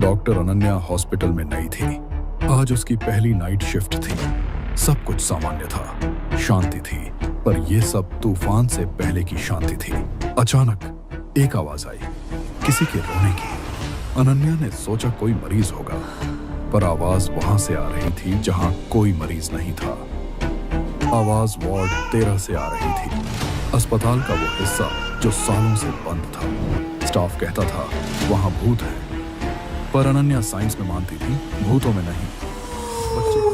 Doctor Ananya hospital में नई थी। आज उसकी पहली नाइट शिफ्ट थी। सब कुछ सामान्य था, शांति थी, पर यह सब तूफान से पहले की शांति थी। अचानक एक आवाज आई, किसी के रोने की। अनन्या ने सोचा कोई मरीज होगा, पर आवाज वहां से आ रही थी जहां कोई मरीज नहीं था। आवाज वार्ड 13 से आ रही थी, अस्पताल का वो हिस्सा जो सालों से बंद था। स्टाफ कहता था वहां भूत है, पर अनन्या साइंस में मानती थी, भूतों में नहीं। बच्चे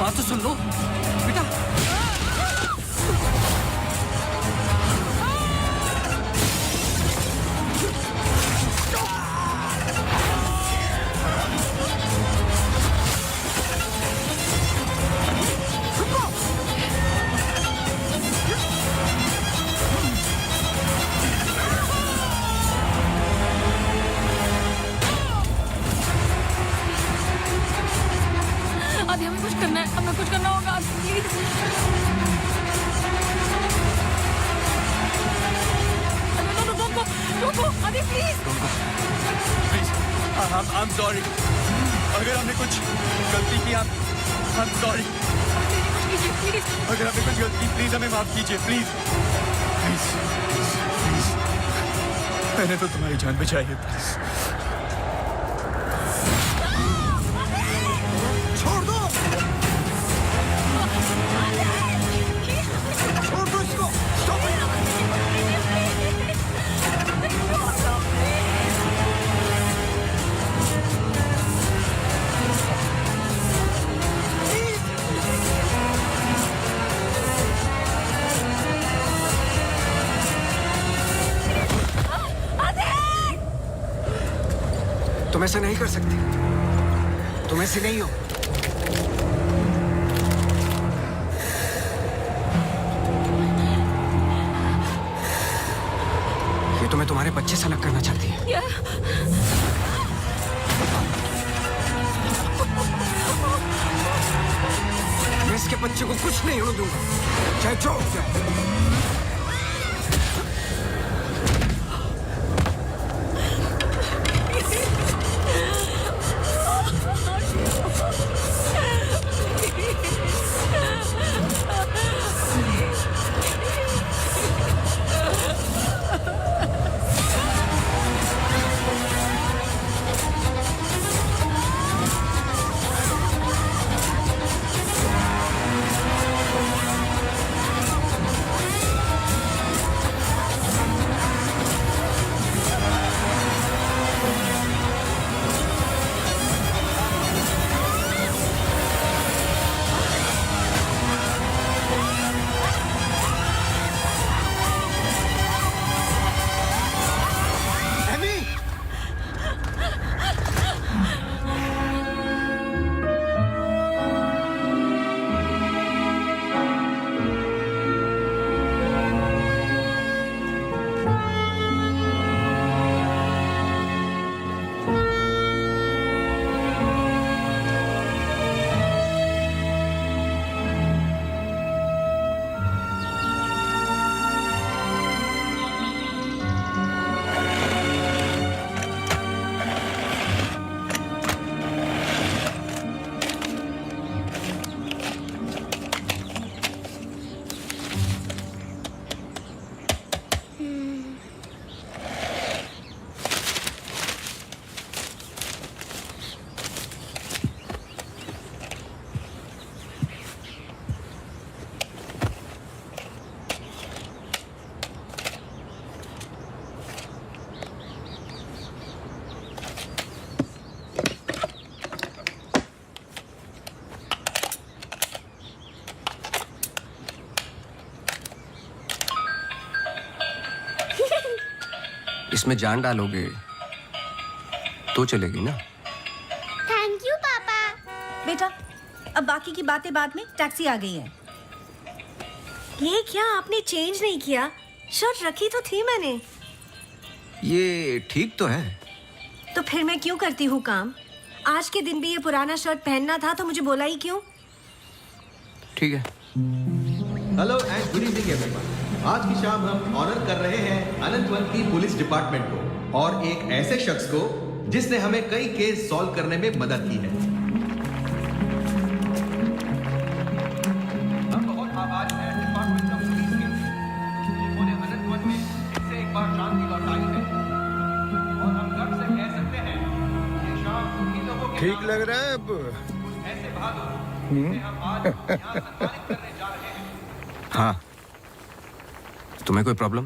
बात तो सुन लो बेटा। आदि हमें कुछ करना है, हमें कुछ करना होगा प्लीज। रुको आदि प्लीज। I'm sorry। अगर हमने कुछ गलती की, I'm sorry। अगर हमने कुछ गलती की, प्लीज हमें माफ कीजिए, प्लीज प्लीज प्लीज। मैंने तो तुम्हारी जान बचाई है, प्लीज। छोड़ दो, छोड़ दो इसको। Stop it। तुम ऐसा नहीं कर सकते, तुम ऐसे नहीं हो। ये तुम्हें तुम्हारे बच्चे से अलग करना चाहती है। मैं इसके बच्चे को कुछ नहीं होने दूंगा, चाहे जो हो जाए। इसमें जान डालोगे तो चलेगी ना? थैंक यू पापा। बेटा, अब बाकी की बातें बाद में, टैक्सी आ गई है। ये क्या आपने चेंज नहीं किया? शर्ट रखी तो थी मैंने। ये ठीक तो है। तो फिर मैं क्यों करती हूँ काम? आज के दिन भी ये पुराना शर्ट पहनना था तो मुझे बोला ही क्यों? ठीक है। Hello and good evening everyone. आज की शाम हम ऑनर कर रहे हैं अनंतवंती पुलिस डिपार्टमेंट को और एक ऐसे शख्स को जिसने हमें कई केस सॉल्व करने में मदद की है। हम बहुत आभारी हैं डिपार्टमेंट ऑफ पुलिस के, जिन्होंने अनंतवन में से एक बार शांति लौटाई है और हम गर्व से कह सकते हैं ये शाम उन्हीं लोगों के ठीक लग रहा है अब? ऐसे बहादुर जिन्हें हम आज यहाँ सम्मानित करने जा रहे हैं। हाँ, तुम्हें कोई प्रॉब्लम?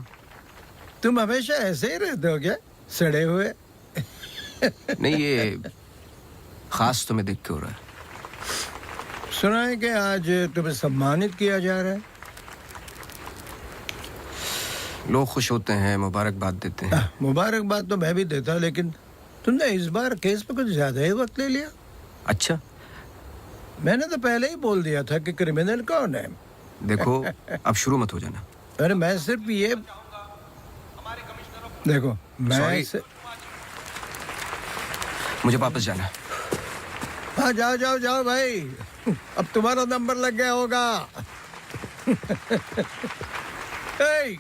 तुम हमेशा ऐसे ही रहते हो क्या, सड़े हुए? नहीं, ये खास तुम्हें देख के हो रहा है। सुना है कि आज तुम्हें सम्मानित किया जा रहा है। लोग खुश होते हैं, मुबारकबाद देते हैं। मुबारकबाद तो मैं भी देता, लेकिन तुमने इस बार केस पे कुछ ज्यादा ही वक्त ले लिया। अच्छा, मैंने तो पहले ही बोल दिया था कि क्रिमिनल कौन है। देखो अब शुरू मत हो जाना। अरे मैं सिर्फ ये देखो, मैं Sorry. मुझे वापस जाना है। हाँ, जाओ जाओ जाओ भाई, अब तुम्हारा नंबर लग गया होगा। hey,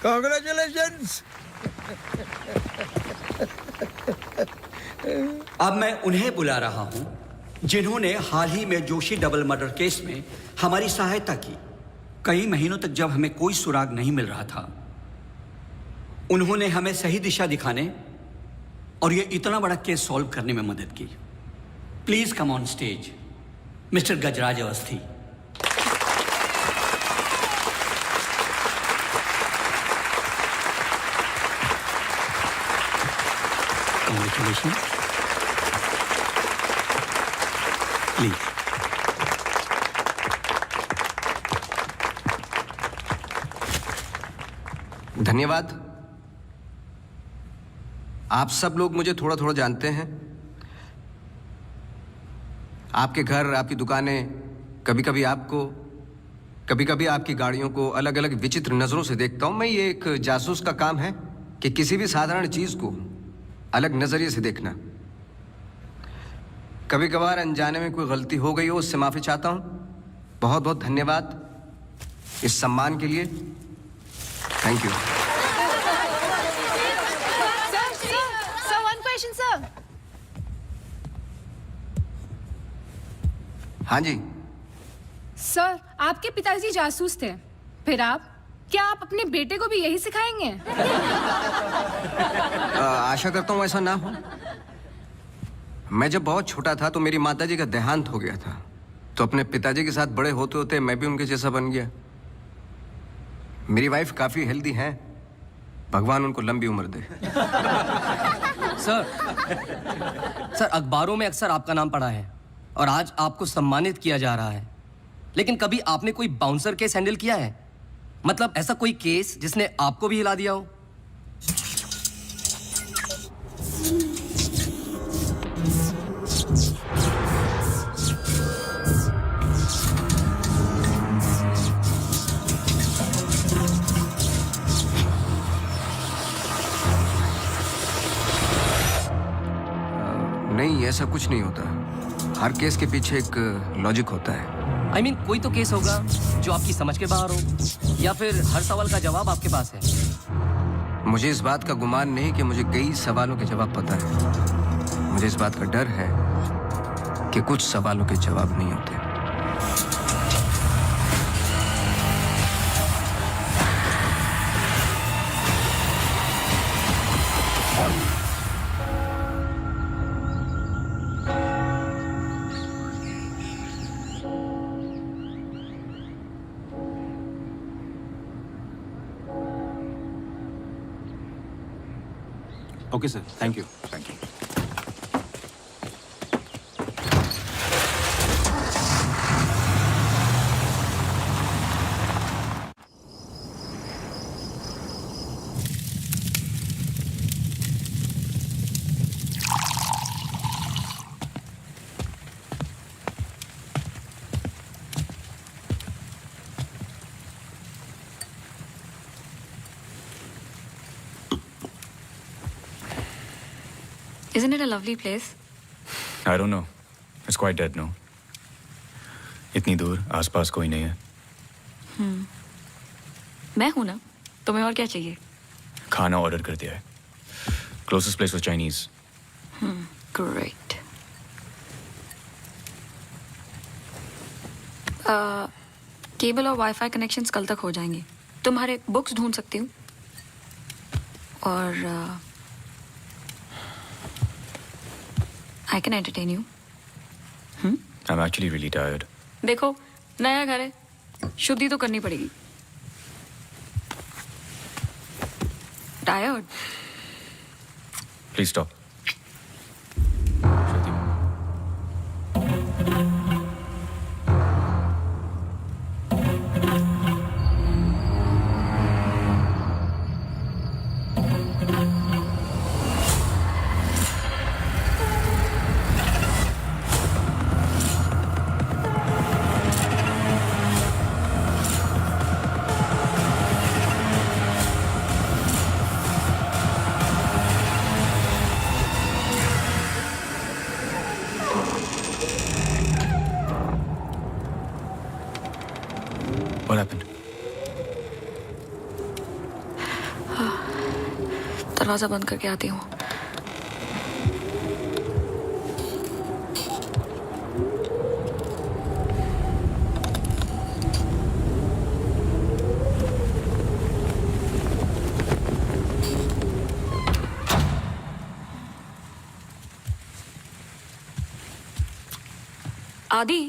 congratulations! अब मैं उन्हें बुला रहा हूं जिन्होंने हाल ही में जोशी डबल मर्डर केस में हमारी सहायता की। कई महीनों तक जब हमें कोई सुराग नहीं मिल रहा था, उन्होंने हमें सही दिशा दिखाने और ये इतना बड़ा केस सॉल्व करने में मदद की। Please come on stage mister Gajraj Awasthi. Congratulations. Please. धन्यवाद। आप सब लोग मुझे थोड़ा थोड़ा जानते हैं। आपके घर, आपकी दुकानें, कभी कभी आपको, कभी कभी आपकी गाड़ियों को अलग अलग विचित्र नजरों से देखता हूं। मैं ये एक जासूस का काम है कि किसी भी साधारण चीज को अलग नजरिए से देखना। कभी कभार अनजाने में कोई गलती हो गई हो, उससे माफी चाहता हूं। बहुत बहुत धन्यवाद इस सम्मान के लिए। Thank you. Sir, one question, sir. हाँ जी। सर, आपके पिताजी जासूस थे, फिर आप? क्या आप अपने बेटे को भी यही सिखाएंगे? आशा करता हूँ ऐसा ना हो। मैं जब बहुत छोटा था तो मेरी माताजी का देहांत हो गया था, तो अपने पिताजी के साथ बड़े होते होते मैं भी उनके जैसा बन गया। मेरी वाइफ काफी हेल्दी हैं, भगवान उनको लंबी उम्र दे। सर अखबारों में अक्सर आपका नाम पड़ा है और आज आपको सम्मानित किया जा रहा है, लेकिन कभी आपने कोई बाउंसर केस हैंडल किया है? मतलब ऐसा कोई केस जिसने आपको भी हिला दिया हो? नहीं, ऐसा कुछ नहीं होता। हर केस के पीछे एक लॉजिक होता है। I mean, कोई तो केस होगा जो आपकी समझ के बाहर हो, या फिर हर सवाल का जवाब आपके पास है। मुझे इस बात का गुमान नहीं कि मुझे कई सवालों के जवाब पता है। मुझे इस बात का डर है कि कुछ सवालों के जवाब नहीं होते। Okay sir, thank you. Thank you. Isn't it a lovely place? I don't know. It's quite dead, no? इतनी दूर आसपास कोई नहीं है. मैं हूं ना, तुम्हें और क्या चाहिए? खाना ऑर्डर कर दिया है. Closest place was Chinese. Great. Cable और वाईफाई कनेक्शंस कल तक हो जाएंगे. तुम्हारे बुक्स ढूंढ सकती हूँ. और I can entertain you. I'm actually really tired. देखो, नया घर है, शुद्धि तो करनी पड़ेगी. Tired? Please stop. What happened? दरवाजा बंद करके आती हूँ. आदि,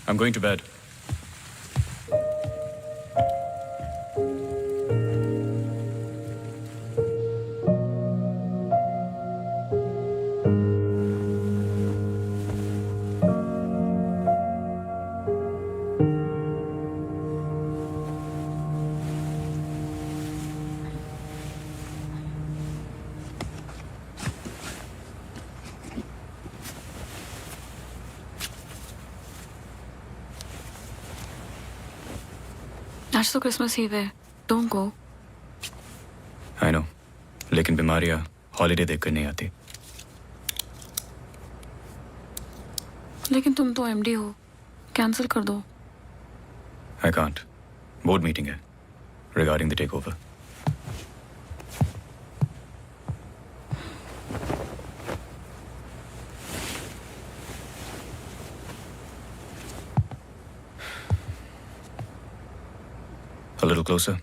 I'm going to bed. आज तो क्रिसमस ईव है. Don't go. I know. लेकिन बीमारियां हॉलीडे देखकर नहीं आती. लेकिन तुम तो एमडी हो. कैंसिल कर दो. I can't. Board meeting है regarding the takeover. A little closer.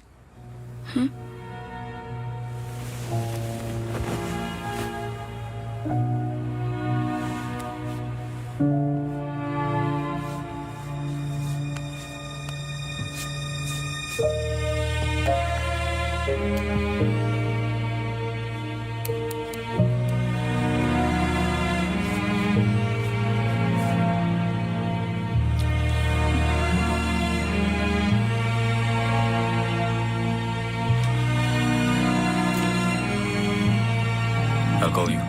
I'll call you.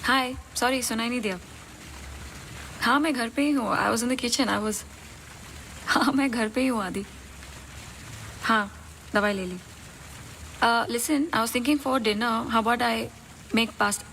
Hi, sorry, सुनाई नहीं दिया. हाँ, मैं घर पे ही हूँ. I was in the kitchen. हाँ, मैं घर पे ही हूँ आदि. हाँ, दवाई ले ली. Listen, I was thinking for dinner, how about I make pasta?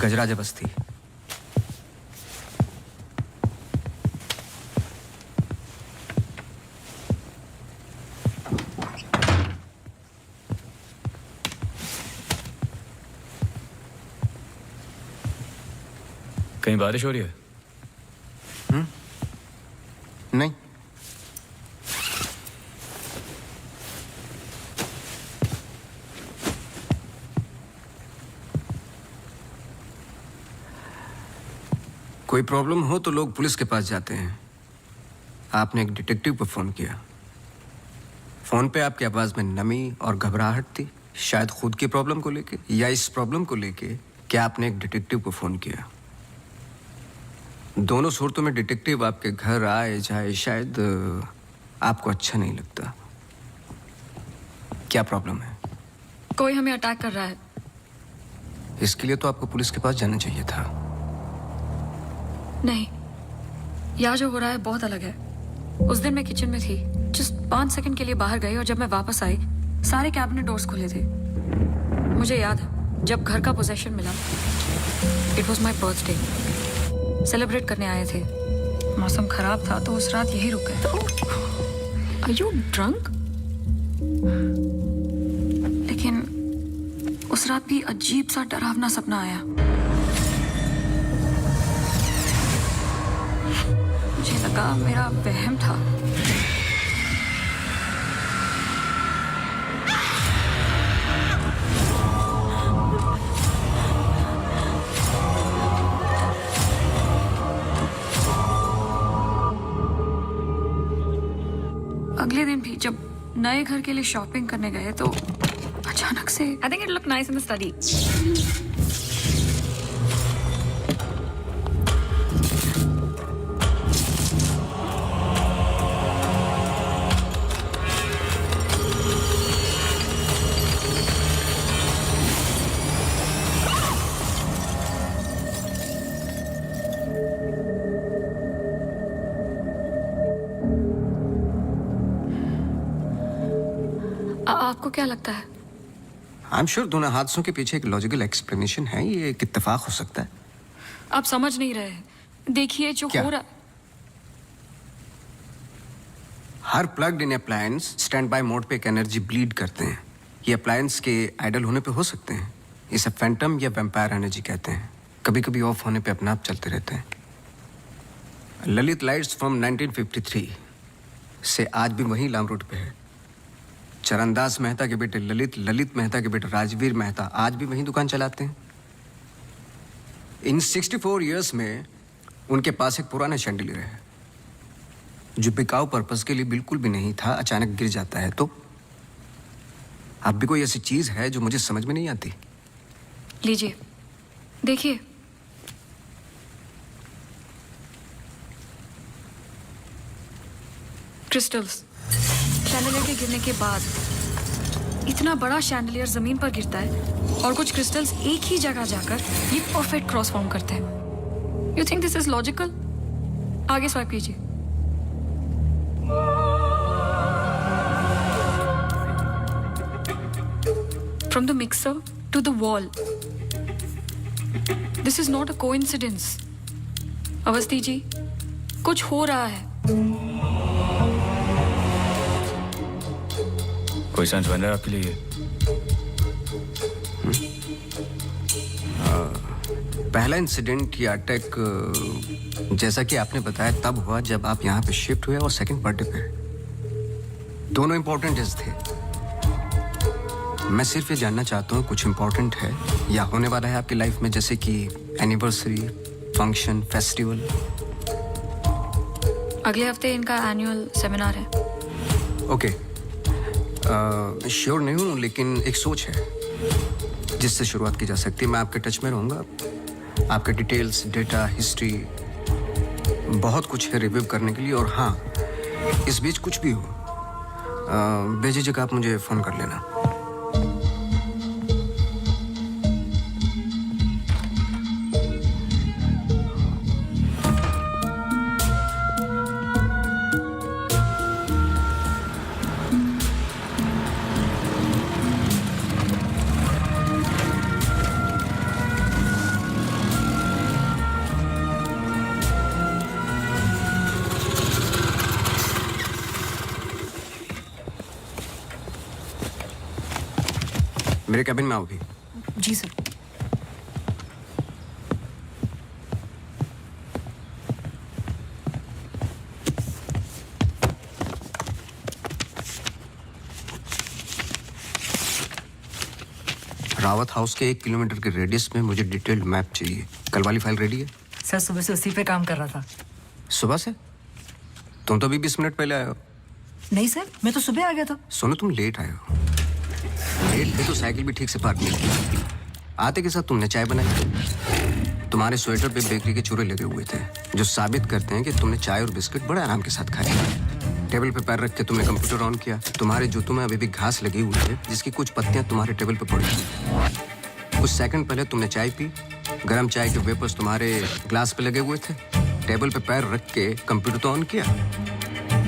गजराज बस्ती। कहीं बारिश हो रही है? नहीं। कोई प्रॉब्लम हो तो लोग पुलिस के पास जाते हैं। आपने एक डिटेक्टिव को फोन किया। फोन पे आपकी आवाज में नमी और घबराहट थी, शायद खुद की प्रॉब्लम को लेके या इस प्रॉब्लम को लेके क्या आपने एक डिटेक्टिव को फोन किया। दोनों सूरतों में डिटेक्टिव आपके घर आए जाए शायद आपको अच्छा नहीं लगता। क्या प्रॉब्लम है? कोई हमें अटैक कर रहा है। इसके लिए तो आपको पुलिस के पास जाना चाहिए था। नहीं, यहाँ जो हो रहा है बहुत अलग है। उस दिन मैं किचन में थी, जस्ट 5 सेकंड के लिए बाहर गई और जब मैं वापस आई सारे कैबिनेट डोर्स खुले थे। मुझे याद है जब घर का पोजेशन मिला, it was my birthday, celebrate करने आए थे। मौसम खराब था तो उस रात यही रुक गए। Are you drunk? लेकिन उस रात भी अजीब सा डरावना सपना आया। मुझे लगा मेरा वहम था। अगले दिन भी जब नए घर के लिए शॉपिंग करने गए तो अचानक से I think it look nice in the study. आपको क्या लगता है? आई एम श्योर दोनों हादसों के पीछे एक लॉजिकल एक्सप्लेनेशन है। ये एक इत्तेफाक हो सकता है। आप समझ नहीं रहे हैं। देखिए जो क्या? हो रहा हर plugged in appliance stand by mode पे एक एनर्जी ब्लीड करते हैं। ये अप्लायंस के आइडल होने पे हो सकते हैं। इसे फैंटम या वैम्पायर एनर्जी कहते हैं। कभी कभी ऑफ होने पे अपने आप चलते रहते हैं। ललित लाइट्स फ्रॉम 1953 से आज भी वही लामरोड पे है। चरणदास मेहता के बेटे ललित, ललित मेहता के बेटे राजवीर मेहता आज भी वही दुकान चलाते हैं। इन 64 इयर्स में उनके पास एक पुराना शैंडिलियर है जो बिकाऊ पर्पस के लिए बिल्कुल भी नहीं था। अचानक गिर जाता है तो अब भी कोई ऐसी चीज है जो मुझे समझ में नहीं आती। लीजिए देखिए। क्रिस्टल्स। शैंडलियर के गिरने के बाद इतना बड़ा शैंडलियर जमीन पर गिरता है और कुछ क्रिस्टल्स एक ही जगह जाकर ये परफेक्ट क्रॉस फॉर्म करते हैं। You think this is logical? आगे स्वाइप कीजिए। From the mixer to the wall. This is not a coincidence. Awasthi ji, कुछ हो रहा है। कोई सेंस बन रहा है आपके लिए? पहला इंसिडेंट या अटैक जैसा कि आपने बताया तब हुआ जब आप यहाँ पे शिफ्ट हुए और सेकंड बर्थडे पे। दोनों इंपॉर्टेंट डेज थे। मैं सिर्फ ये जानना चाहता हूँ कुछ इंपॉर्टेंट है या होने वाला है आपकी लाइफ में, जैसे कि एनिवर्सरी, फंक्शन, फेस्टिवल। अगले हफ्ते इनका एनुअल सेमिनार है। ओके, श्योर नहीं हूँ लेकिन एक सोच है जिससे शुरुआत की जा सकती है। मैं आपके टच में रहूँगा। आपके डिटेल्स, डेटा, हिस्ट्री बहुत कुछ है रिव्यू करने के लिए। और हाँ, इस बीच कुछ भी हो बेझिझक आप मुझे फ़ोन कर लेना। मेरे कैबिन में आओगी? जी सर। रावत हाउस के 1 किलोमीटर के रेडियस में मुझे डिटेल्ड मैप चाहिए। कल वाली फाइल रेडी है? सर सुबह से उसी पे काम कर रहा था। सुबह से? तुम तो अभी 20 मिनट पहले आए हो। नहीं सर, मैं तो सुबह आ गया था। सुनो, तुम लेट आए हो। लेट थे तो साइकिल भी ठीक से पार्क नहीं की। आते के साथ तुमने चाय बनाई। तुम्हारे स्वेटर पे बेकरी के चूरे लगे हुए थे जो साबित करते हैं कि तुमने चाय और बिस्किट बड़े आराम के साथ खाए। टेबल पे पैर रख के तुमने कंप्यूटर ऑन किया। तुम्हारे जूतों में अभी भी घास लगी हुई है जिसकी कुछ पत्तियां तुम्हारे टेबल पे पड़ी थी। कुछ सेकंड पहले तुमने चाय पी। गर्म चाय के वेपर्स तुम्हारे ग्लास पे लगे हुए थे। टेबल पे पैर रख के कंप्यूटर तो ऑन किया,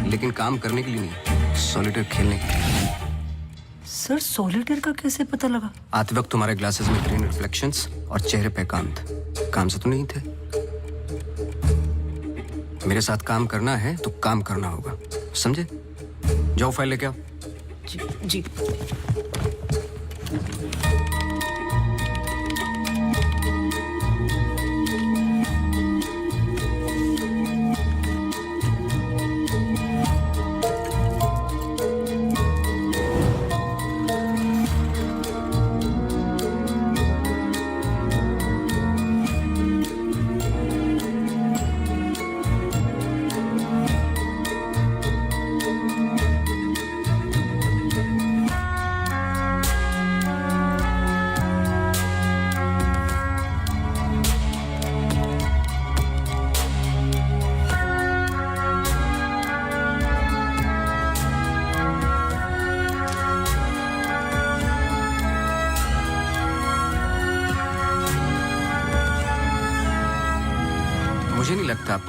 लेकिन काम करने के लिए नहीं, सॉलिटेयर खेलने के लिए। सर सॉलिटेयर का कैसे पता लगा? आते वक्त तुम्हारे ग्लासेस में ग्रीन रिफ्लेक्शंस और चेहरे पे एकांत। काम से तो नहीं थे। मेरे साथ काम करना है तो काम करना होगा, समझे? जाओ फाइल लेके आओ। जी।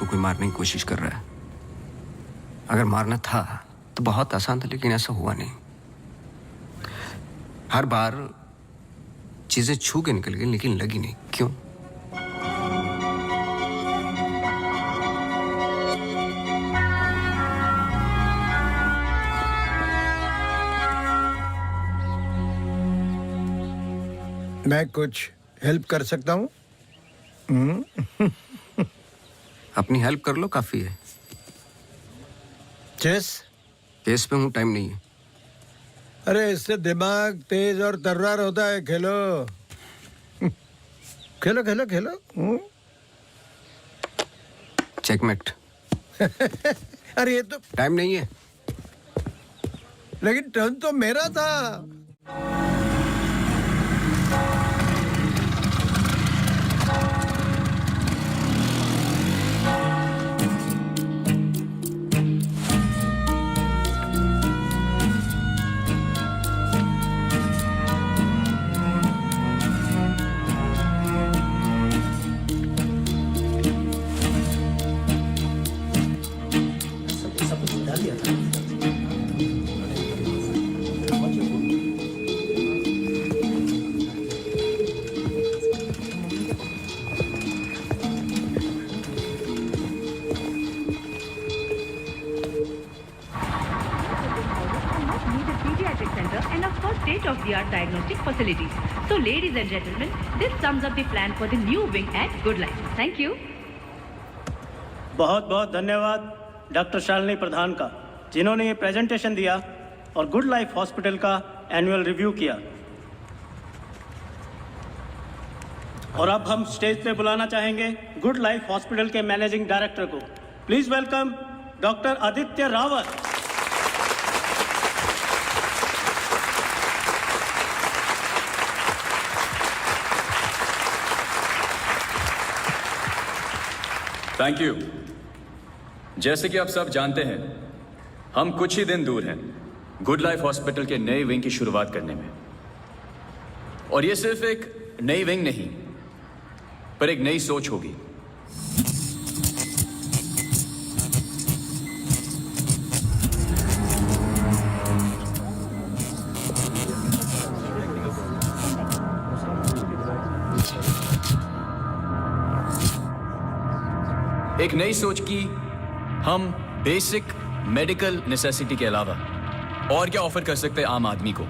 को कोई मारने की कोशिश कर रहा है। अगर मारना था तो बहुत आसान था, लेकिन ऐसा हुआ नहीं। हर बार चीजें छू के निकल गई, लेकिन लगी नहीं। क्यों? मैं कुछ हेल्प कर सकता हूँ? अपनी हेल्प कर लो, काफी है। चेस? केस पे हूँ, टाइम नहीं है। अरे इससे दिमाग तेज और तर्रार होता है। खेलो खेलो खेलो खेलो। चेकमेट। अरे ये तो टाइम नहीं है। लेकिन टर्न तो मेरा था। state-of-the-art diagnostic facilities. So, ladies and gentlemen, this sums up the plan for the new wing at Good Life. Thank you. बहुत बहुत धन्यवाद डॉक्टर शालिनी प्रधान का, जिन्होंने ये प्रेजेंटेशन दिया और गुड लाइफ हॉस्पिटल का एनुअल रिव्यू किया। और अब हम स्टेज पे बुलाना चाहेंगे गुड लाइफ हॉस्पिटल के मैनेजिंग डायरेक्टर को। Please welcome doctor Aditya Rawat. Thank you. जैसे कि आप सब जानते हैं, हम कुछ ही दिन दूर हैं गुड लाइफ हॉस्पिटल के नए विंग की शुरुआत करने में। और ये सिर्फ एक नई विंग नहीं, पर एक नई सोच होगी। एक नई सोच की हम बेसिक मेडिकल नेसेसिटी के अलावा और क्या ऑफर कर सकते हैं आम आदमी को।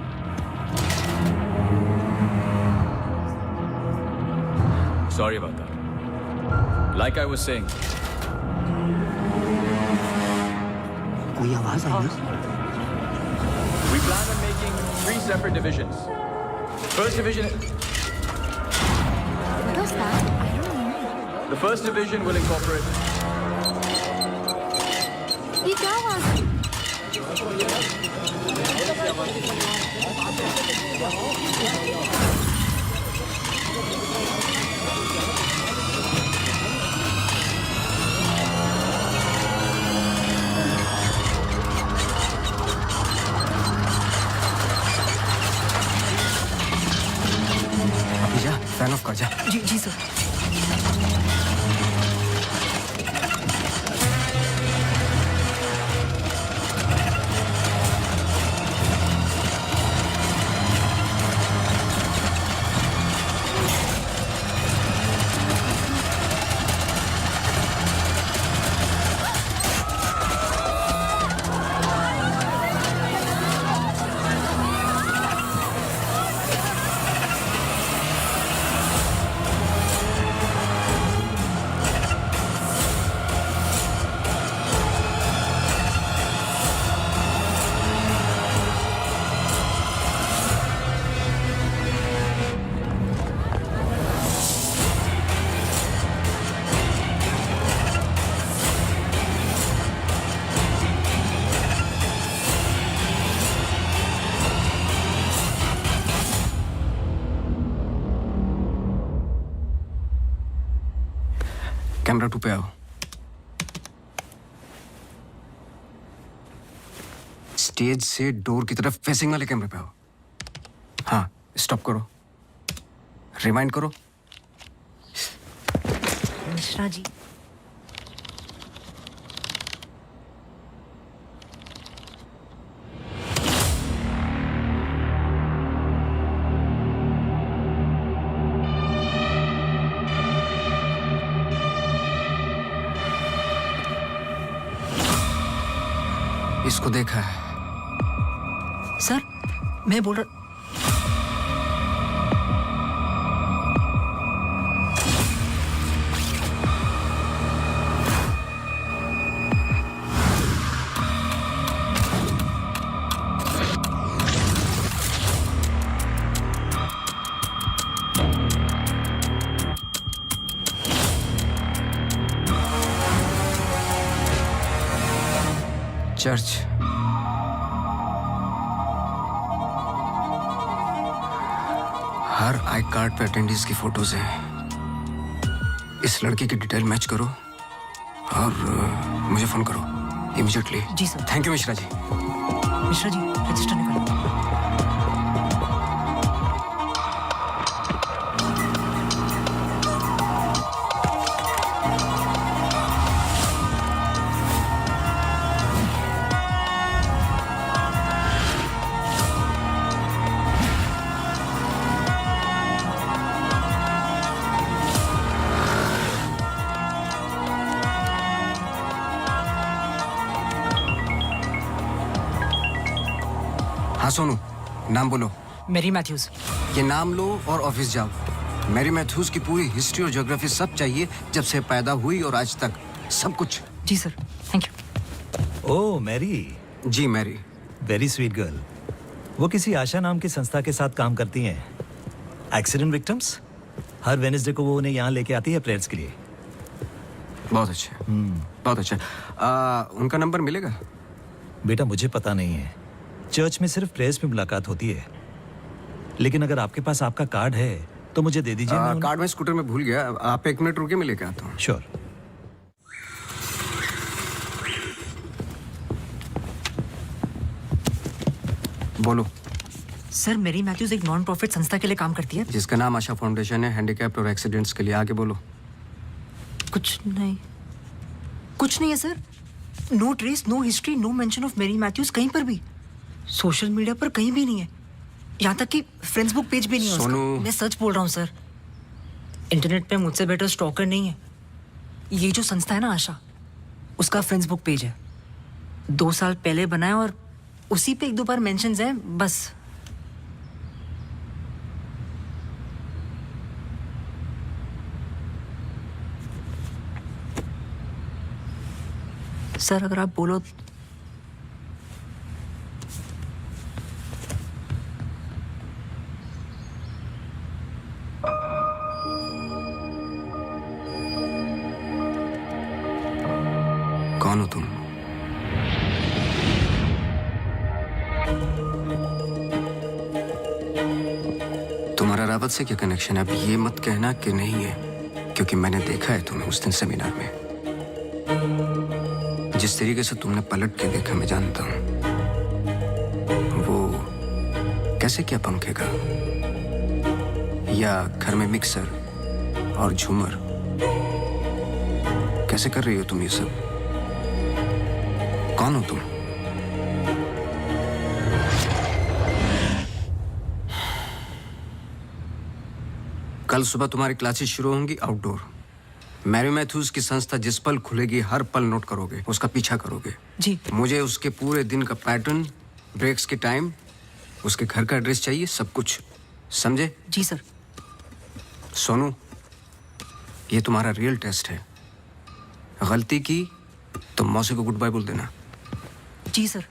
Sorry about that. Like I was saying, कोई आवाज आई है? we plan on making 3 separate divisions. First division. What was that? I don't know. The first division will incorporate. ये क्या आवाज? अभी जा, फैन ऑफ कर जा। जी जी सर। कैमरा 2 पे आओ। स्टेज से डोर की तरफ फेसिंग वाले कैमरे पे आओ। हाँ, स्टॉप करो, रिवाइंड करो। मिश्रा जी, इसको देखा है। सर मैं बोल रहा चर्च। हर आई कार्ड पे अटेंडेंस की फोटोज हैं। इस लड़के की डिटेल मैच करो और मुझे फोन करो इमीडिएटली। जी sir. Thank you Mishra ji. Mishra ji register निकालो। हाँ सोनू, नाम बोलो। Mary Matthews. ये नाम लो और ऑफिस जाओ। मैरी मैथ्यूज की पूरी हिस्ट्री और ज्योग्राफी सब चाहिए, जब से पैदा हुई और आज तक सब कुछ। जी sir, thank you. Oh Mary. जी मैरी। Very sweet girl. वो किसी आशा नाम की संस्था के साथ काम करती हैं। Accident victims. हर वेडनेसडे को वो उन्हें यहाँ लेके आती है प्रेयर्स के लिए। बहुत अच्छा, बहुत अच्छा। उनका नंबर मिलेगा? बेटा मुझे पता नहीं है, चर्च में सिर्फ प्रेयर्स में मुलाकात होती है। लेकिन अगर आपके पास आपका कार्ड है तो मुझे दे दीजिए। कार्ड मैं स्कूटर में भूल गया, आप 1 मिनट रुकिए, मैं लेके आता हूँ। श्योर। बोलो। सर मैरी मैथ्यूज एक नॉन प्रॉफिट संस्था के लिए काम करती है जिसका नाम आशा फाउंडेशन है, हैंडीकैप्ड और एक्सीडेंट्स के लिए। आगे बोलो। कुछ नहीं है sir. No trace, no history, no mention of Mary Matthews कहीं पर भी। सोशल मीडिया पर कहीं भी नहीं है, यहाँ तक कि फेसबुक पेज भी नहीं है उसका। मैं सच बोल रहा हूँ सर, इंटरनेट पे मुझसे बेटर स्टॉकर नहीं है। ये जो संस्था है ना आशा, उसका फेसबुक पेज है, 2 साल पहले बना है और उसी पे 1-2 बार मेंशंस हैं बस। सर अगर आप बोलो। कौन हो तुम? तुम्हारा रावत से क्या कनेक्शन है? अब ये मत कहना कि नहीं है, क्योंकि मैंने देखा है तुम्हें उस दिन सेमिनार में। जिस तरीके से तुमने पलट के देखा मैं जानता हूं। वो कैसे क्या पंखेगा, या घर में मिक्सर और झूमर कैसे कर रही हो तुम ये सब? कौन हो तुम? कल सुबह तुम्हारी क्लासेस शुरू होंगी आउटडोर। मैरी मैथ्यूज की संस्था जिस पल खुलेगी हर पल नोट करोगे, उसका पीछा करोगे। जी। मुझे उसके पूरे दिन का पैटर्न, ब्रेक्स के टाइम, उसके घर का एड्रेस चाहिए, सब कुछ। समझे? जी सर। सोनू, ये तुम्हारा रियल टेस्ट है। गलती की तो मौसी को गुड बाय बोल देना। जी sir.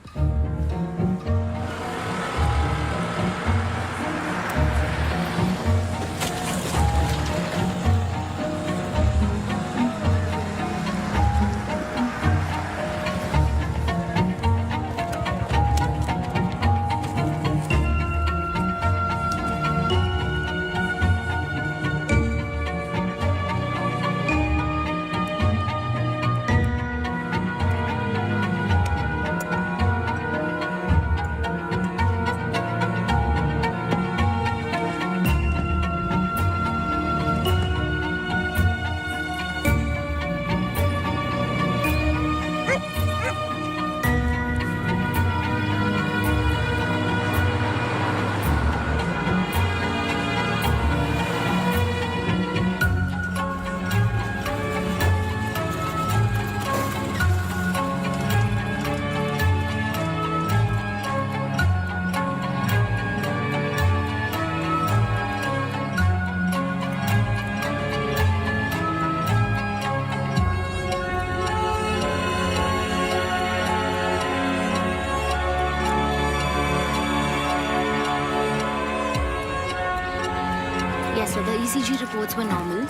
ECG reports were normal.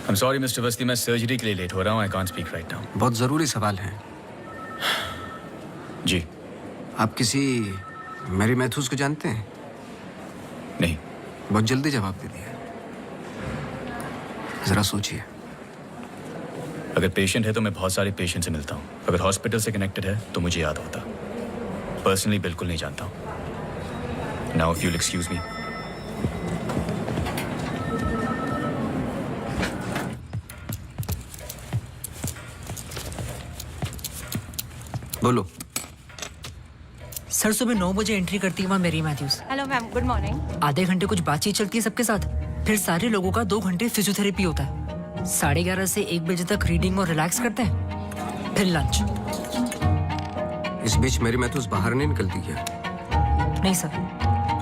I'm sorry, Mr. Vasti, मैं सर्जरी के लिए लेट हो रहा हूँ. I can't speak right now. बहुत ज़रूरी सवाल है. जी. आप किसी मैरी मैथ्यूज को जानते हैं? नहीं. बहुत जल्दी जवाब दे दिया. जरा सोचिए. अगर पेशेंट है तो मैं बहुत सारे पेशेंट से मिलता हूँ. अगर हॉस्पिटल से कनेक्टेड है तो मुझे याद होता. पर्सनली बिल्कुल नहीं जानता हूँ. Now if you'll excuse me. बोलो. सर सुबह 9 बजे एंट्री करती है वहाँ Mary Matthews. Hello ma'am, good morning. आधे घंटे कुछ बातचीत चलती है सबके साथ, फिर सारे लोगों का 2 घंटे फिजियोथेरेपी होता है. 11:30 से 1 बजे तक रीडिंग और रिलैक्स करते हैं, फिर लंच. इस बीच मेरी मैथ्यूज बाहर नहीं निकलती क्या? नहीं सर.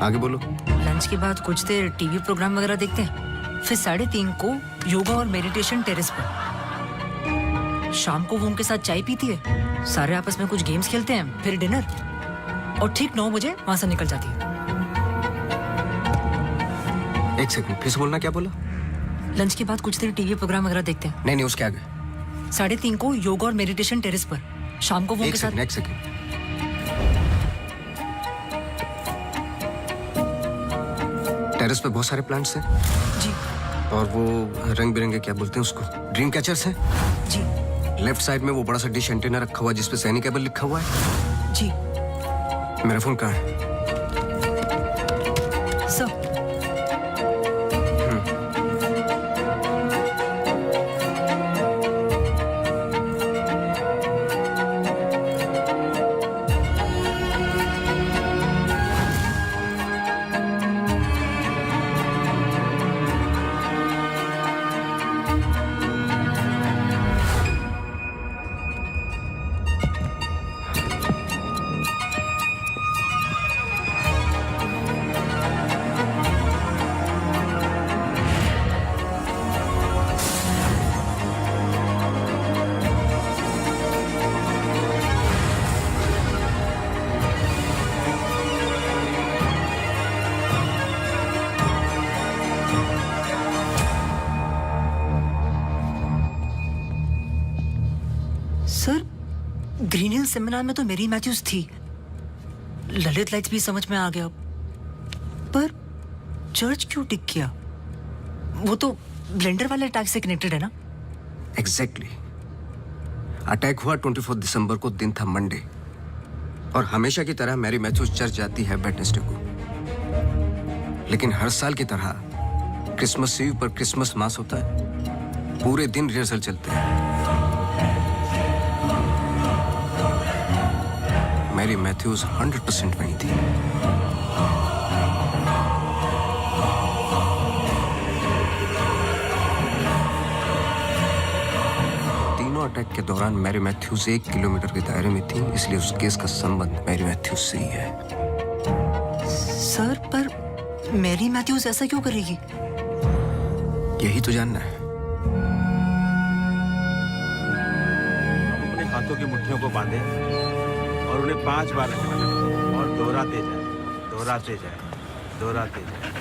आगे बोलो. लंच के बाद कुछ देर टीवी प्रोग्राम वगैरह देखते हैं, फिर 3:30 को योगा और मेडिटेशन टेरेस पर. शाम को वो उनके साथ चाय पीती है, सारे आपस में कुछ गेम्स खेलते हैं, फिर डिनर, और ठीक 9 बजे वहां से निकल जाती है. 1 सेकंड, फिर से बोलना. क्या बोला? लंच के बाद कुछ देर टीवी प्रोग्राम वगैरह देखते हैं. नहीं, उसके आगे. 3:30 को योगा और मेडिटेशन टेरेस पर. शाम को वो उनके साथ. 1 सेकंड. टेरेस पे बहुत सारे प्लांट्स हैं. जी. और वो रंग बिरंगे क्या बोलते हैं उसको, ड्रीम कैचर्स हैं. जी. लेफ्ट साइड में वो बड़ा सा डिश एंटीना रखा हुआ है जिसपे सैनी केबल लिखा हुआ है. जी. मेरा फोन कहाँ है? Sir. Sir, Green Hill seminar में तो मेरी मैथ्यूज थी. ललित लाइट्स भी समझ में आ गया, पर चर्च क्यों टिक किया? वो तो ब्लेंडर वाले अटैक से कनेक्टेड है ना? एग्जैक्टली. अटैक हुआ 24 दिसंबर को, दिन था मंडे, और हमेशा की तरह मैरी मैथ्यूज चर्च जाती है वेडनेसडे को. लेकिन हर साल की तरह क्रिसमस ईव पर क्रिसमस मास होता है. पूरे दिन रिहर्सल चलते हैं. मैरी मैथ्यूज 100% वहीं थी. तीनों अटैक के दौरान मैरी मैथ्यूज 1 किलोमीटर के दायरे में थी, इसलिए उस केस का संबंध मैरी मैथ्यूज से ही है. सर, पर मैरी मैथ्यूज ऐसा क्यों करेगी? यही तो जानना है. अपने हाथों की मुट्ठियों को बांधे और उन्हें 5 बार रखना और दोहराते जाए, दोहराते जाए, दोहराते जाए.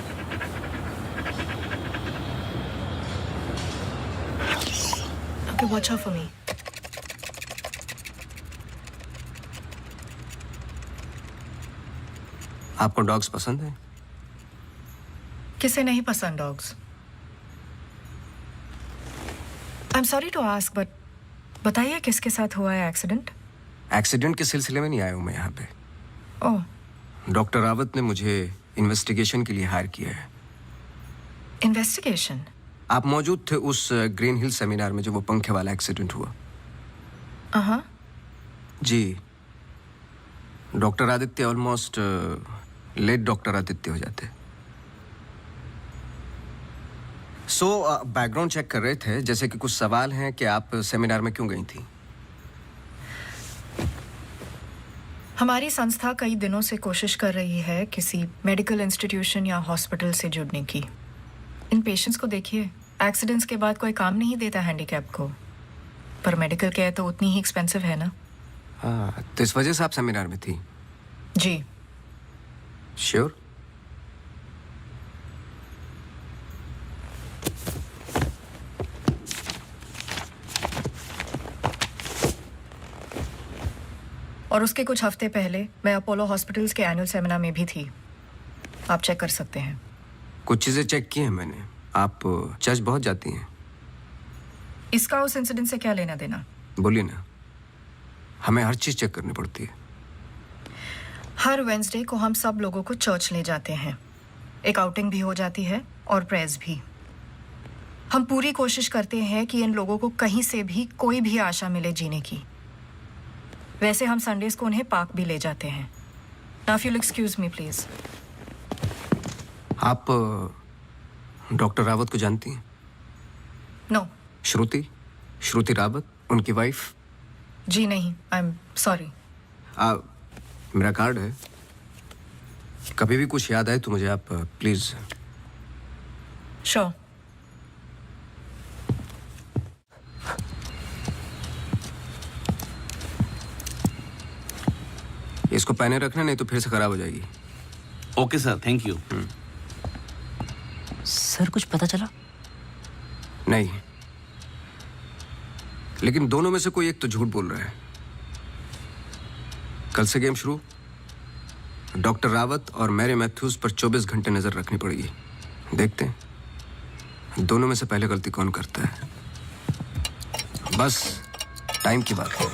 Okay, watch out for me. आपको डॉग्स पसंद है? किसे नहीं पसंद dogs? I am sorry to ask, but बताइए किसके साथ हुआ है एक्सीडेंट? एक्सीडेंट के सिलसिले में नहीं आया हूं मैं यहाँ पे. ओह. डॉक्टर रावत ने मुझे इन्वेस्टिगेशन के लिए हायर किया है. इन्वेस्टिगेशन? आप मौजूद थे उस ग्रीन हिल सेमिनार में जब वो पंखे वाला एक्सीडेंट हुआ? हाँ. जी. Doctor Aditya almost late doctor Aditya हो जाते. सो बैकग्राउंड चेक कर रहे थे, जैसे कि कुछ सवाल हैं कि आप सेमिनार में क्यों गई थी? हमारी संस्था कई दिनों से कोशिश कर रही है किसी मेडिकल इंस्टीट्यूशन या हॉस्पिटल से जुड़ने की. इन पेशेंट्स को देखिए, एक्सीडेंट्स के बाद कोई काम नहीं देता हैंडीकैप को, पर मेडिकल केयर तो उतनी ही एक्सपेंसिव है ना. हाँ, तो इस वजह से आप सेमिनार में थी? जी. श्योर? और उसके कुछ हफ्ते पहले मैं अपोलो हॉस्पिटल्स के एनुअल सेमिनार में भी थी। आप चेक कर सकते हैं। कुछ चीजें चेक की हैं मैंने। आप चर्च बहुत जाती हैं। इसका उस इंसिडेंट से क्या लेना देना? बोलिए ना। हमें हर चीज चेक करनी पड़ती है। हर वेंसडे को हम सब लोगों को चर्च ले जाते हैं। एक आउटिंग भी हो जाती है और प्रेयर्स भी। हम पूरी कोशिश करते हैं कि इन लोगों को कहीं से भी कोई भी आशा मिले जीने की। वैसे हम संडेज को उन्हें पार्क भी ले जाते हैं। Now if you'll excuse me please। आप डॉक्टर रावत को जानती हैं? नो। श्रुति रावत, उनकी वाइफ? जी नहीं, आई एम सॉरी। मेरा कार्ड है, कभी भी कुछ याद आए तो मुझे आप प्लीज। श्योर। इसको पहने रखना, नहीं तो फिर से खराब हो जाएगी। Okay sir, thank you. Sir कुछ पता चला? नहीं, लेकिन दोनों में से कोई एक तो झूठ बोल रहा है। कल से गेम शुरू। डॉक्टर रावत और मैरी मैथ्यूज पर 24 घंटे नजर रखनी पड़ेगी। देखते हैं दोनों में से पहले गलती कौन करता है। बस टाइम की बात है।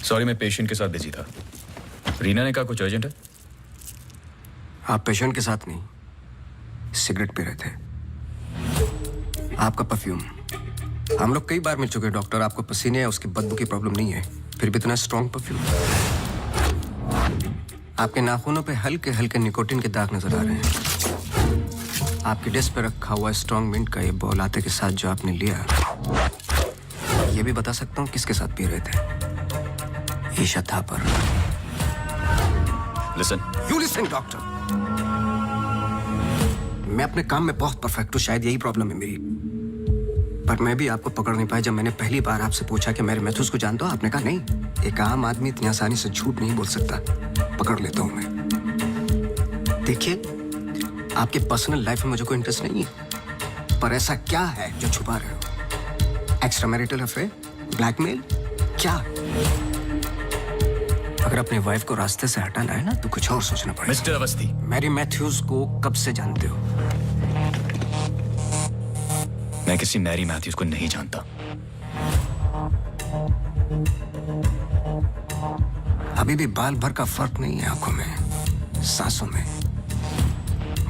सॉरी, मैं पेशेंट के साथ बिजी था। रीना ने कहा कुछ अर्जेंट है। आप पेशेंट के साथ नहीं, सिगरेट पी रहे थे। आपका परफ्यूम, हम लोग कई बार मिल चुके हैं डॉक्टर। आपको पसीने या उसकी बदबू की प्रॉब्लम नहीं है, फिर भी इतना स्ट्रॉन्ग परफ्यूम। आपके नाखूनों पे हल्के हल्के निकोटिन के दाग नजर आ रहे हैं। आपकी डेस्क पे रखा हुआ स्ट्रॉन्ग मिंट का ये बॉल आते के साथ जो आपने लिया, ये भी बता सकता हूँ किसके साथ पी रहे थे। Isha Thapar. Listen. You listen doctor. मैं अपने काम में बहुत परफेक्ट हूँ, शायद यही प्रॉब्लम है मेरी। पर मैं भी आपको पकड़ नहीं पाया जब मैंने पहली बार आपसे पूछा कि मेरे मैथ्यूज को जानते हो। आपने कहा नहीं, एक आम आदमी इतनी आसानी से झूठ नहीं बोल सकता, पकड़ लेता हूं मैं। देखिए, आपके पर्सनल लाइफ में मुझे कोई इंटरेस्ट नहीं है, पर ऐसा क्या है जो छुपा रहे हो? एक्स्ट्रा मैरिटल अफेयर, ब्लैकमेल, क्या? अगर अपने वाइफ को रास्ते से हटाना है ना तो कुछ और सोचना पड़ेगा। मिस्टर अवस्थी, मैरी मैथ्यूज को कब से जानते हो? मैं किसी मैरी मैथ्यूज को नहीं जानता। अभी भी बाल भर का फर्क नहीं है आंखों में, सांसों में।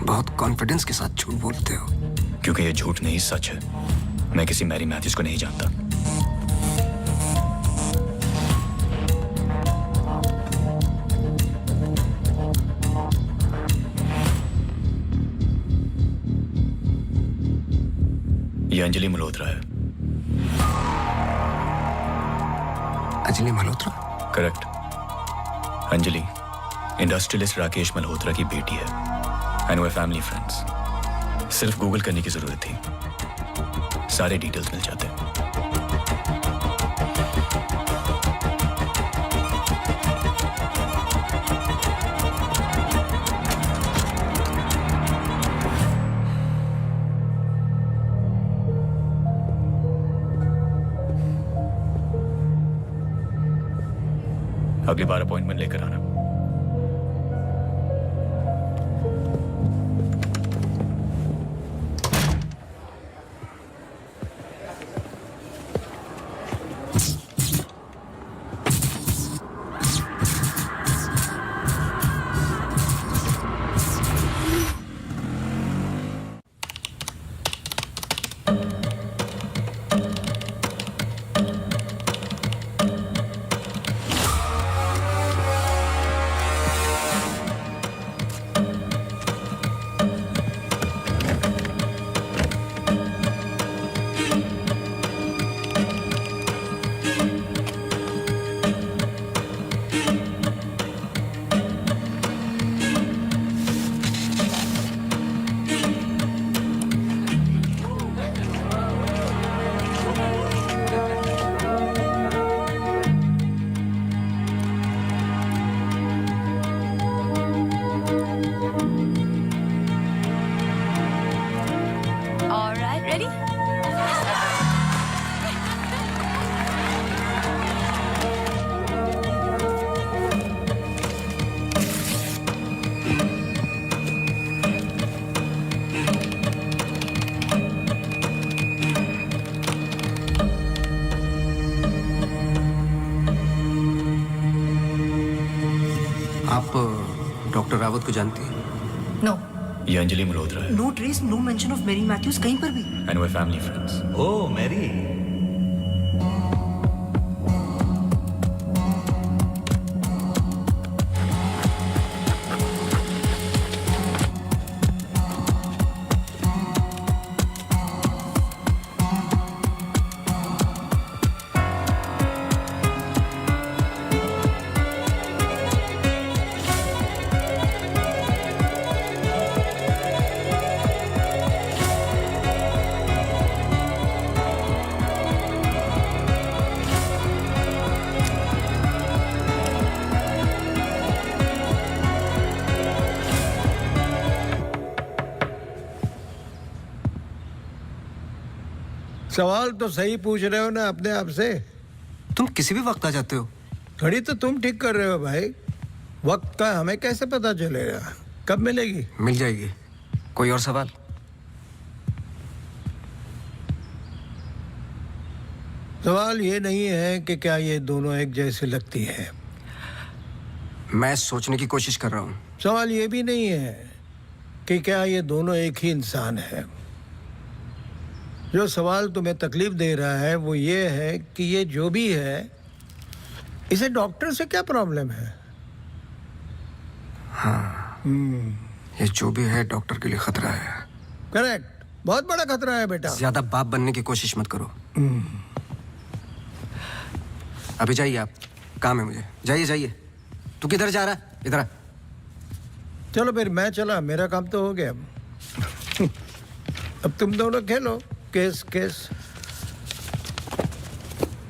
बहुत कॉन्फिडेंस के साथ झूठ बोलते हो। क्योंकि ये झूठ नहीं, सच है। मैं किसी मैरी मैथ्यूज को नहीं जानता। ये अंजलि मल्होत्रा है। अंजलि मल्होत्रा? करेक्ट। अंजलि इंडस्ट्रियलिस्ट राकेश मल्होत्रा की बेटी है। एंड वे फैमिली फ्रेंड्स। सिर्फ गूगल करने की जरूरत थी, सारे डिटेल्स मिल जाते। अगली बार अपॉइंटमेंट लेकर आना। डॉक्टर रावत को जानती है? नो। ये अंजलि मल्होत्रा है। No trace, no mention of Mary Matthews कहीं पर भी। एंड वे फैमिली फ्रेंड्स। Oh Mary. सवाल तो सही पूछ रहे हो ना अपने आप से। तुम किसी भी वक्त आ जाते हो। घड़ी तो तुम ठीक कर रहे हो भाई, वक्त का हमें कैसे पता चलेगा? कब मिलेगी? मिल जाएगी। कोई और सवाल? सवाल ये नहीं है कि क्या ये दोनों एक जैसी लगती है। मैं सोचने की कोशिश कर रहा हूँ। सवाल ये भी नहीं है कि क्या ये दोनों एक ही इंसान है। जो सवाल तुम्हें तकलीफ दे रहा है वो ये है कि ये जो भी है, इसे डॉक्टर से क्या प्रॉब्लम है? हाँ, ये जो भी है डॉक्टर के लिए खतरा है। करेक्ट, बहुत बड़ा खतरा है बेटा। ज्यादा बाप बनने की कोशिश मत करो। अभी जाइए आप, काम है मुझे। जाइए जाइए। तू किधर जा रहा है? इधर आ। चलो फिर मैं चला, मेरा काम तो हो गया। अब तुम दोनों खेलो केस केस।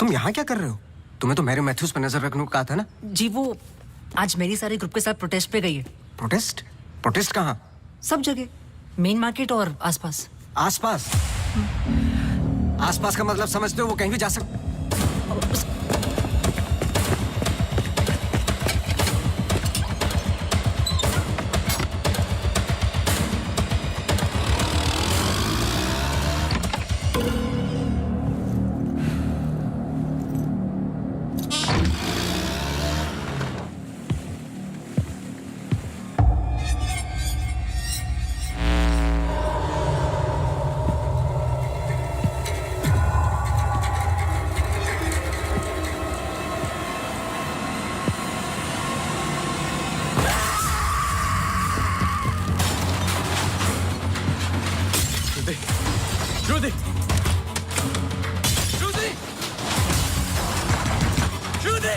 तुम यहाँ क्या कर रहे हो? तुम्हें तो मैरी मैथ्यूज पर नजर रखने को कहा था ना? जी वो आज मेरी सारे ग्रुप के साथ प्रोटेस्ट पे गई है। प्रोटेस्ट? प्रोटेस्ट कहाँ? सब जगह, मेन मार्केट और आसपास। आसपास? आसपास का मतलब समझते हो? वो कहीं भी जा सकते। Judy! Judy! Judy!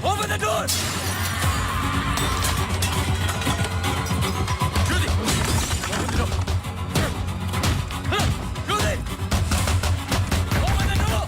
Open the door! Judy! Open the door! Judy! Open the door!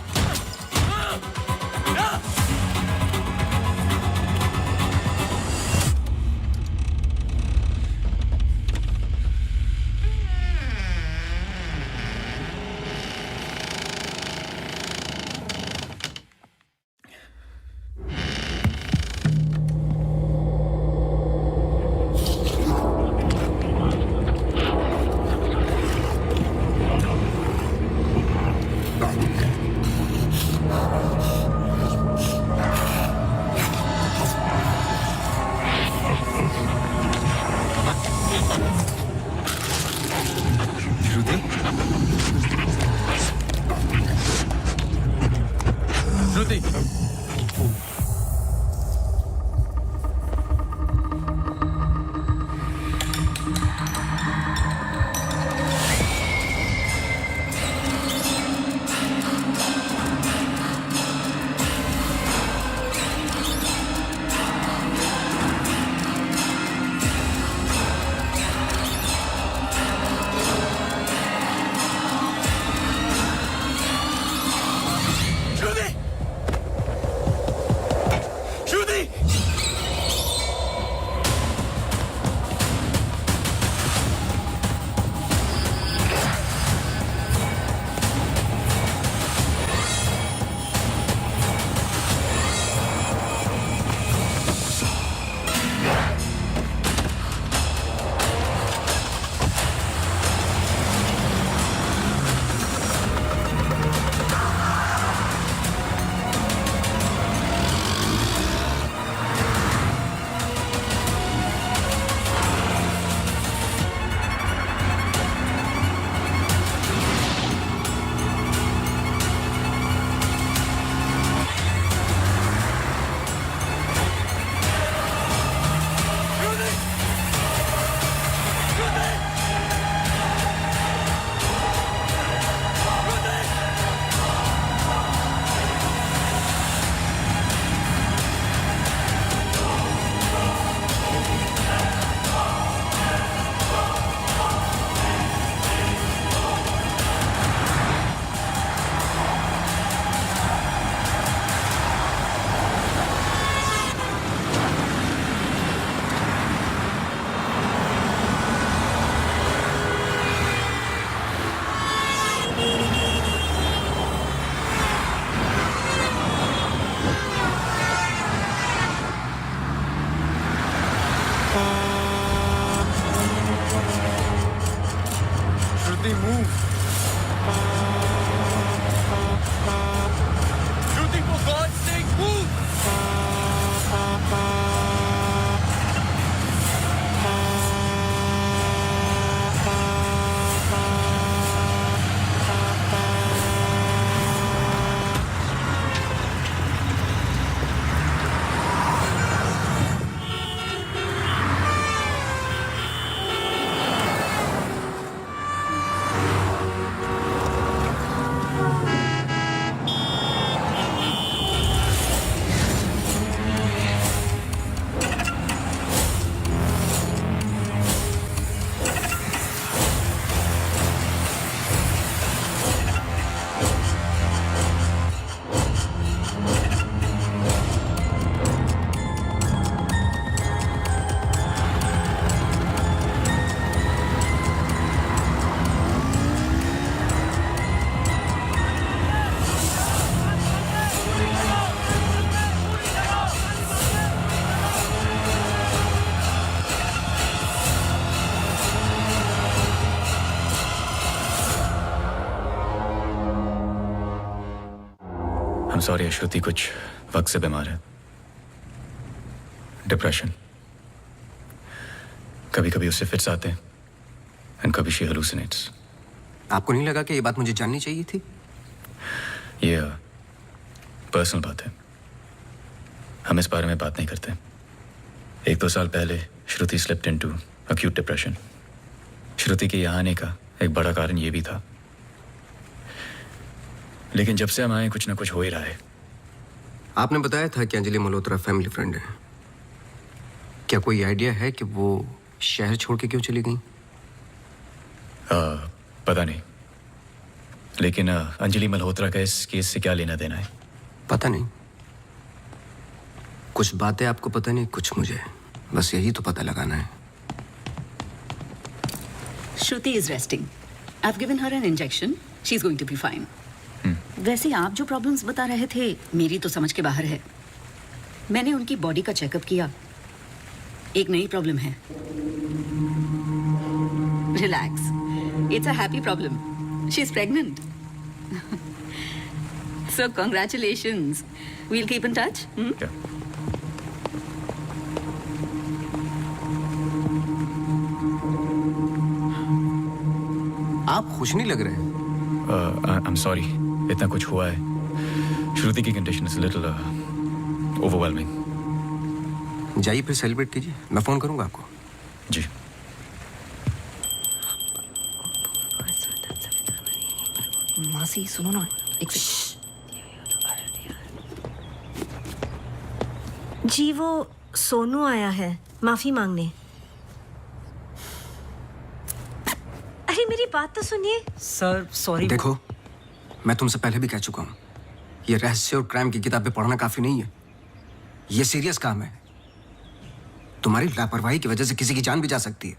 I'm sorry, श्रुति कुछ वक्त से बीमार है. डिप्रेशन. कभी कभी उससे फिट्स आते हैं एंड कभी शी हेलुसिनेट्स. आपको नहीं लगा कि ये बात मुझे जाननी चाहिए थी? ये पर्सनल बात है, हम इस बारे में बात नहीं करते. 1-2 साल पहले श्रुति स्लिप्ड इनटू एक्यूट डिप्रेशन. श्रुति के यहाँ आने का एक बड़ा कारण ये भी था. लेकिन जब से हम आए कुछ ना कुछ हो ही रहा है. आपने बताया था कि अंजलि मल्होत्रा फैमिली फ्रेंड है. क्या कोई आइडिया है कि वो शहर छोड़ के क्यों चली गई? पता नहीं, लेकिन अंजलि मल्होत्रा का इस केस से क्या लेना देना है? पता नहीं. कुछ बातें आपको पता नहीं, कुछ मुझे. बस यही तो पता लगाना है. Shruti is resting. I've given her an injection. She's going to be fine. वैसे आप जो प्रॉब्लम्स बता रहे थे मेरी तो समझ के बाहर है. मैंने उनकी बॉडी का चेकअप किया. एक नई प्रॉब्लम है. Relax. It's a happy problem. She's pregnant. So congratulations. We'll keep in touch. Yeah. आप खुश नहीं लग रहे. I'm sorry, इतना कुछ हुआ है. श्रुति की कंडीशन इज लिटिल ओवरवेलमिंग. जाइए फिर सेलिब्रेट कीजिए. मैं फोन करूंगा आपको. जी. मासी सुनो ना. जी वो सोनू आया है माफी मांगने. अरे मेरी बात तो सुनिए. Sir sorry. देखो, मैं तुमसे पहले भी कह चुका हूं, ये रहस्य और क्राइम की किताबें पढ़ना काफी नहीं है. ये सीरियस काम है. तुम्हारी लापरवाही की वजह से किसी की जान भी जा सकती है.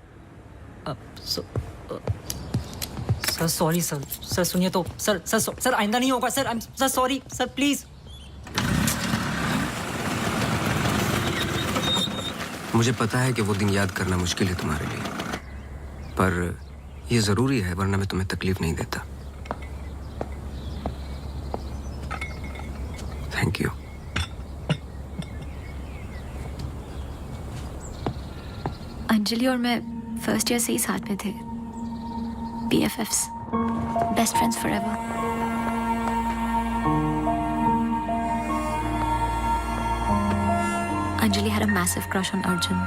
Sir sorry sir. सर सुनिए तो. सर आइंदा नहीं होगा sir. Sir sorry sir please. मुझे पता है कि वो दिन याद करना मुश्किल है तुम्हारे लिए, पर ये जरूरी है, वरना मैं तुम्हें तकलीफ नहीं देता. Thank you. अंजलि और मैं फर्स्ट ईयर से ही साथ में थे. BFFs, best friends forever. Anjali had a massive crush on Arjun.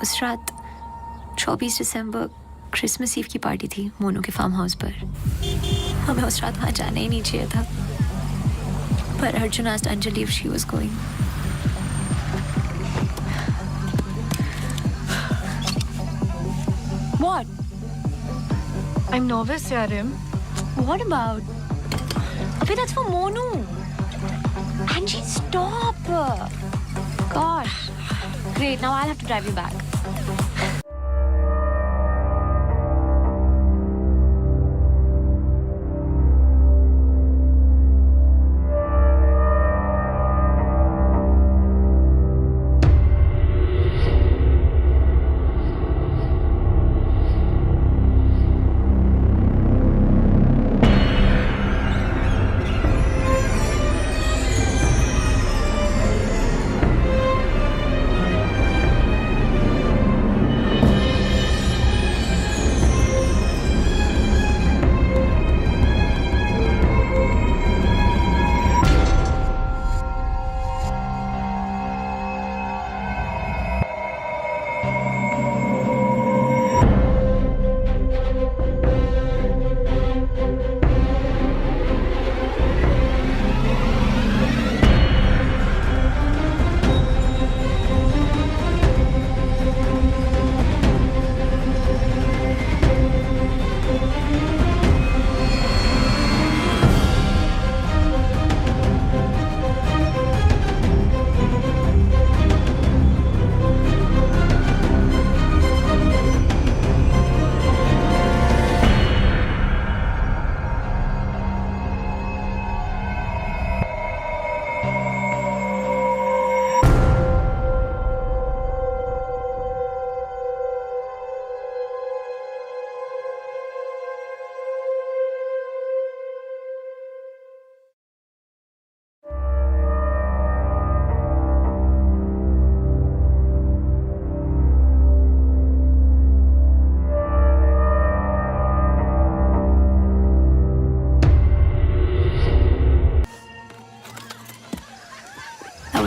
उस रात 24 दिसंबर क्रिसमस ईव की पार्टी थी मोनू के फार्म हाउस पर. हमें उस रात वहां जाना ही नहीं चाहिए था, पर Arjun asked Anjali if she was going. What? I'm nervous, Yarim. What about? Abhi, that's for Monu. Angie, stop! Gosh. Great, now I'll have to drive you back.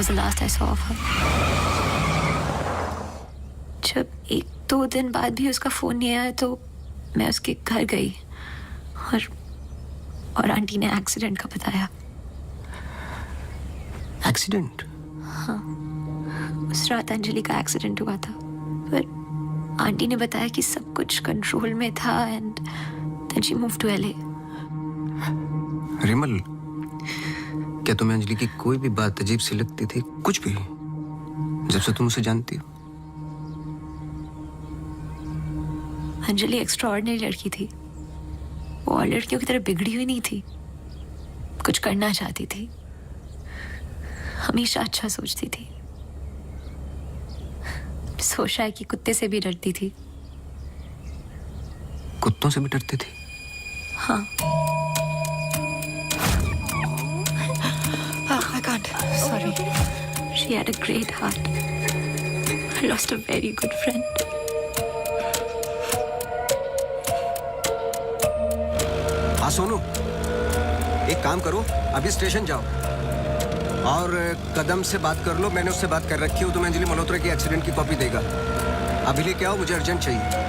the last I saw of her. जब 1-2 दिन बाद भी उसका phone नहीं आया तो मैं उसके घर गई और आंटी ने एक्सीडेंट का बताया। एक्सीडेंट? हाँ, उस रात अंजलि का एक्सीडेंट हुआ था, पर आंटी ने बताया कि सब कुछ कंट्रोल में था and then she move to LA। Rimal, क्या तुम्हें अंजलि की कोई भी बात अजीब सी लगती थी? कुछ भी, जब से तुम उसे जानती हो? अंजलि एक्स्ट्राऑर्डिनरी लड़की थी। वो और लड़कियों की तरह बिगड़ी हुई नहीं थी। कुछ करना चाहती थी, हमेशा अच्छा सोचती थी। सोचा है कि कुत्ते से भी डरती थी। कुत्तों से भी डरती थी? हाँ। I can't. Sorry. She had a great heart. I lost a very good friend. हाँ सोनू, एक काम करो, अभी स्टेशन जाओ और कदम से बात कर लो। मैंने उससे बात कर रखी हो, तुम्हें अंजलि मल्होत्रा की एक्सीडेंट की कॉपी देगा। अभी लेके आओ, मुझे अर्जेंट चाहिए।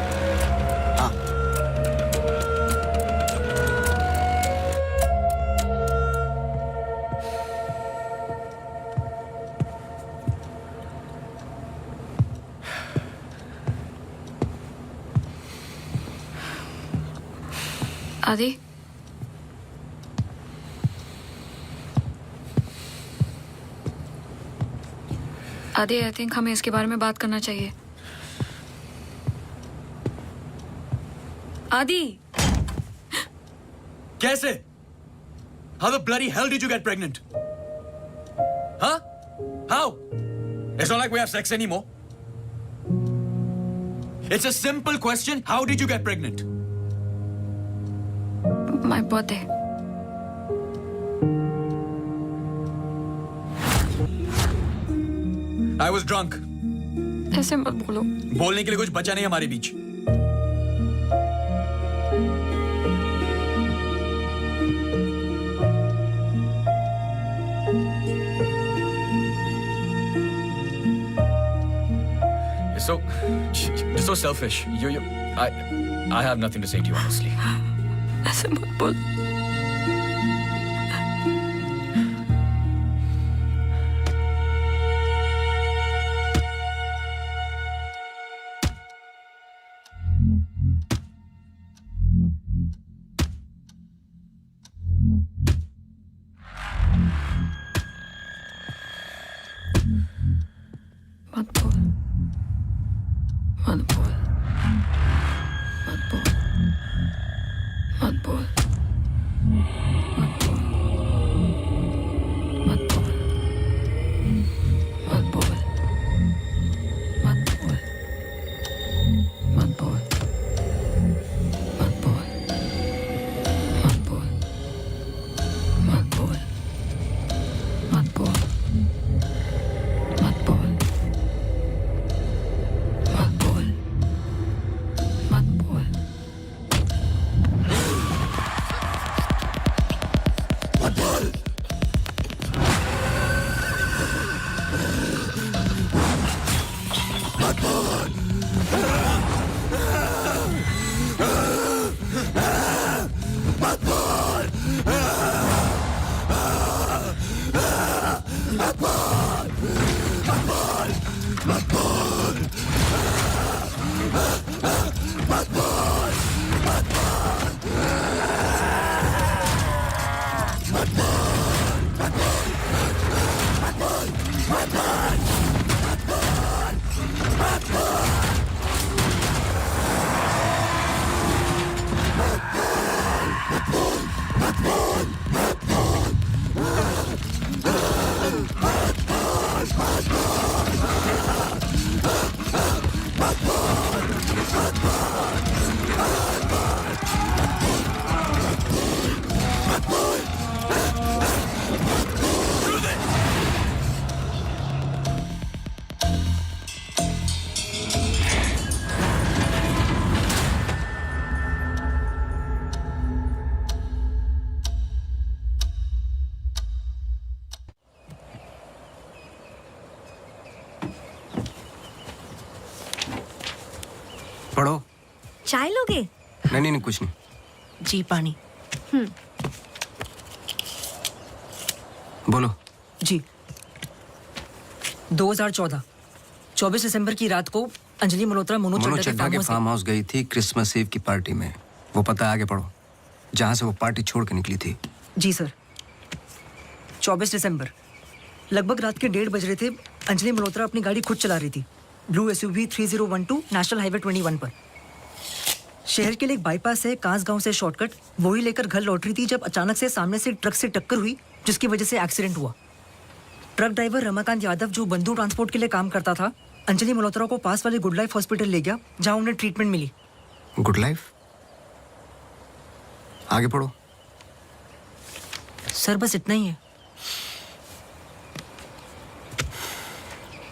हाँ। आदि, आदि, आई थिंक हमें इसके बारे में बात करना चाहिए। आदि, कैसे? How the bloody hell did you get pregnant? Huh? How? It's not like we have sex anymore. It's a simple question. How did you get pregnant? my birthday. I was drunk. ऐसे मत बोलो। बोलने के लिए कुछ बचा नहीं हमारे बीच। You're so selfish. I have nothing to say to you, honestly. ऐसे मत बोल। पढ़ो। चाय लोगे? नहीं नहीं नहीं, कुछ नहीं। जी पानी। बोलो। जी 2014 24 दिसंबर की रात को अंजलि मल्होत्रा मोनू चड्ढा के फार्म हाउस गई थी क्रिसमस ईव की पार्टी में। वो पता है, आगे पढ़ो, जहां से वो पार्टी छोड़ के निकली थी। जी सर। 24 दिसंबर लगभग रात के 1:30 बज रहे थे। अंजलि मल्होत्रा अपनी गाड़ी खुद चला रही थी, ब्लू SUV 3012 नेशनल हाईवे 21 पर। शहर के लिए एक बाईपास है कांस गांव से शॉर्टकट, वही लेकर घर लौट रही थी जब अचानक से सामने से ट्रक से टक्कर हुई, जिसकी वजह से एक्सीडेंट हुआ। ट्रक ड्राइवर रमाकांत यादव, जो बंधु ट्रांसपोर्ट के लिए काम करता था, अंजलि मल्होत्रा को पास वाले गुड लाइफ हॉस्पिटल ले गया, जहां उन्हें ट्रीटमेंट मिली। Good life? आगे पढ़ो। सर बस इतना ही है।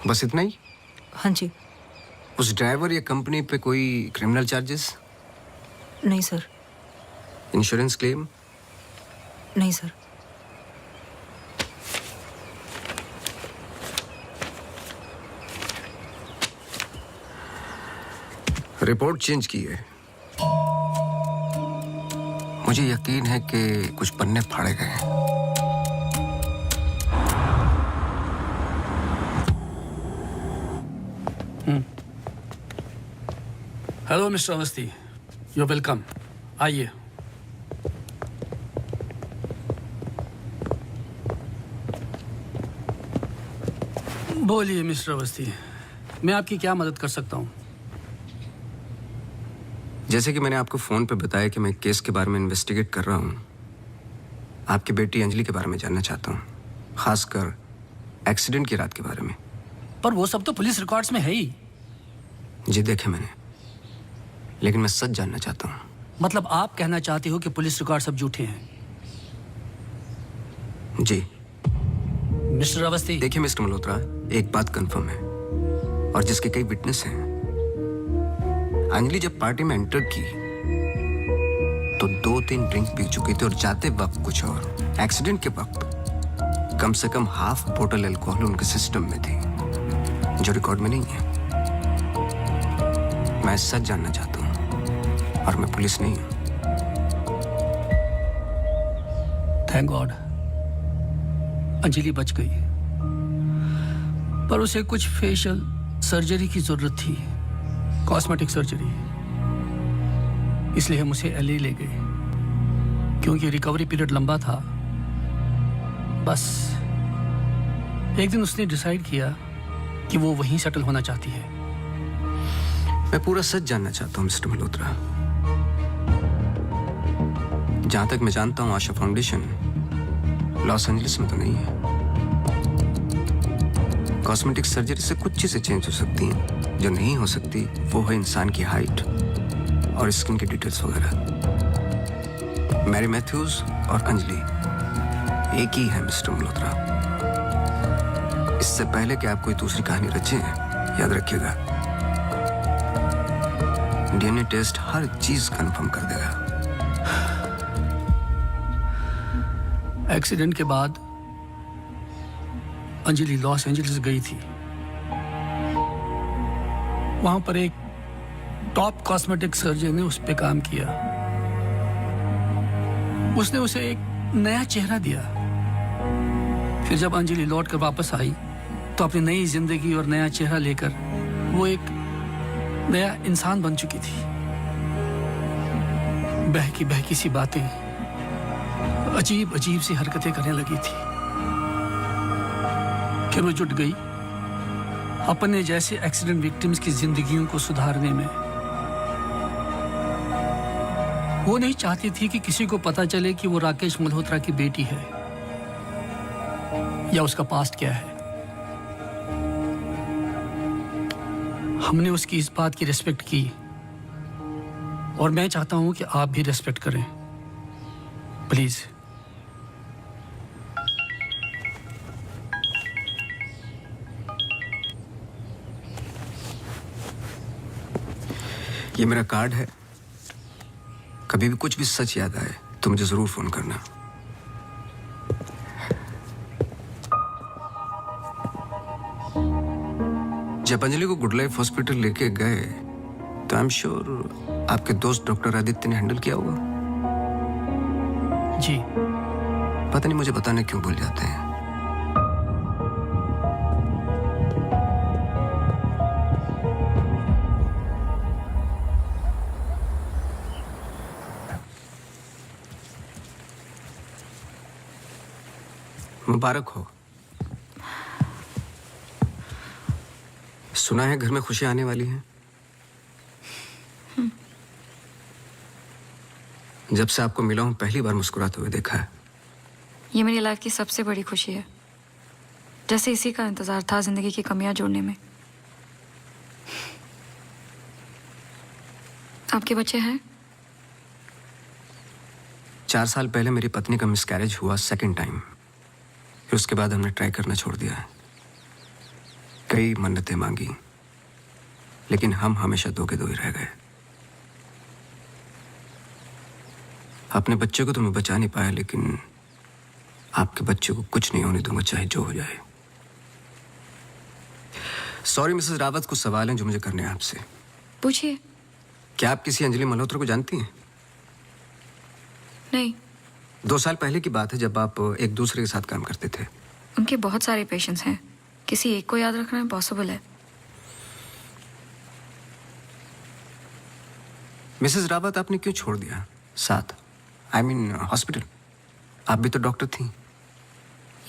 बस इतना ही? हाँ जी। उस ड्राइवर या कंपनी पे कोई क्रिमिनल चार्जेस? नहीं सर। Insurance claim? नहीं सर। रिपोर्ट चेंज की है। मुझे यकीन है कि कुछ पन्ने फाड़े गए हैं। Hello mister Awasthi, you welcome. आइए। बोलिए मिस्टर अवस्थी, मैं आपकी क्या मदद कर सकता हूँ? जैसे कि मैंने आपको फोन पे बताया कि मैं केस के बारे में इन्वेस्टिगेट कर रहा हूँ, आपकी बेटी अंजलि के बारे में जानना चाहता हूँ, खासकर एक्सीडेंट की रात के बारे में। पर वो सब तो पुलिस रिकॉर्ड्स में है ही। जी देखे मैंने, लेकिन मैं सच जानना चाहता हूँ। मतलब आप कहना चाहते हो कि पुलिस रिकॉर्ड सब झूठे हैं? जी। मिस्टर अवस्थी। देखिए मिस्टर मल्होत्रा, एक बात कंफर्म है और जिसके कई विटनेस हैं। अंजलि जब पार्टी में एंटर की तो 2-3 ड्रिंक पी चुकी थी और जाते वक्त कुछ और। एक्सीडेंट के वक्त कम से कम हाफ बोतल अल्कोहल उनके सिस्टम में थी, जो रिकॉर्ड में नहीं है। मैं सच जानना चाहता हूँ और मैं पुलिस नहीं हूँ। थैंक गॉड अंजलि बच गई, पर उसे कुछ फेशियल सर्जरी की जरूरत थी, कॉस्मेटिक सर्जरी। इसलिए हम उसे LA ले गए, क्योंकि रिकवरी पीरियड लंबा था। बस एक दिन उसने डिसाइड किया कि वो वहीं सेटल होना चाहती है। मैं पूरा सच जानना चाहता हूँ मिस्टर मल्होत्रा। जहां तक मैं जानता हूँ, आशा फाउंडेशन लॉस एंजलिस में तो नहीं है। कॉस्मेटिक सर्जरी से कुछ चीजें चेंज हो सकती हैं, जो नहीं हो सकती वो है इंसान की हाइट और स्किन की डिटेल्स वगैरह। मैरी मैथ्यूज और अंजलि एक ही है मिस्टर मल्होत्रा। इससे पहले कि आप कोई दूसरी कहानी रचें, याद रखिएगा, DNA टेस्ट हर चीज कंफर्म कर देगा। एक्सीडेंट के बाद अंजलि लॉस एंजलिस गई थी। वहां पर एक टॉप कॉस्मेटिक सर्जन ने उस पे काम किया। उसने उसे एक नया चेहरा दिया। फिर जब अंजलि लौट कर वापस आई तो अपनी नई जिंदगी और नया चेहरा लेकर वो एक नया इंसान बन चुकी थी। बहकी सी बातें, अजीब अजीब सी हरकतें करने लगी थी। फिर वो जुट गई अपने जैसे एक्सीडेंट विक्टिम्स की जिंदगियों को सुधारने में। वो नहीं चाहती थी कि किसी को पता चले कि वो राकेश मल्होत्रा की बेटी है या उसका पास्ट क्या है। हमने उसकी इस बात की रिस्पेक्ट की और मैं चाहता हूं कि आप भी रिस्पेक्ट करें, प्लीज। ये मेरा कार्ड है, कभी भी कुछ भी सच याद आए तो मुझे जरूर फोन करना। जब अंजलि को गुड लाइफ हॉस्पिटल लेके गए तो आई एम श्योर आपके दोस्त डॉक्टर आदित्य ने हैंडल किया होगा। जी। पता नहीं मुझे बताने क्यों भूल जाते हैं। मुबारक हो। सुना है घर में खुशियां आने वाली हैं। जब से आपको मिला हूं पहली बार मुस्कुराते हुए देखा है। ये मेरी लाइफ की सबसे बड़ी खुशी है। जैसे इसी का इंतजार था जिंदगी की कमियां जोड़ने में। आपके बच्चे हैं? 4 साल पहले मेरी पत्नी का मिसकैरेज हुआ सेकंड टाइम। फिर उसके बाद हमने ट्राई करना छोड़ दिया है। कई मन्नतें मांगी, लेकिन हम हमेशा दो के दो ही रह गए। अपने बच्चे को तो मैं बचा नहीं पाया, लेकिन आपके बच्चे को कुछ नहीं होने दूंगा, चाहे जो हो जाए। सॉरी मिसेस रावत, कुछ सवाल हैं जो मुझे करने हैं आपसे। पूछिए। क्या आप किसी अंजलि मल्होत्रा को जानती हैं? नहीं। 2 साल पहले की बात है, जब आप एक दूसरे के साथ काम करते थे। उनके बहुत सारे पेशेंट्स हैं, किसी एक को याद रखना इम्पॉसिबल है। मिसेस रावत, आपने क्यों छोड़ दिया साथ? I mean hospital. आप भी तो डॉक्टर थी।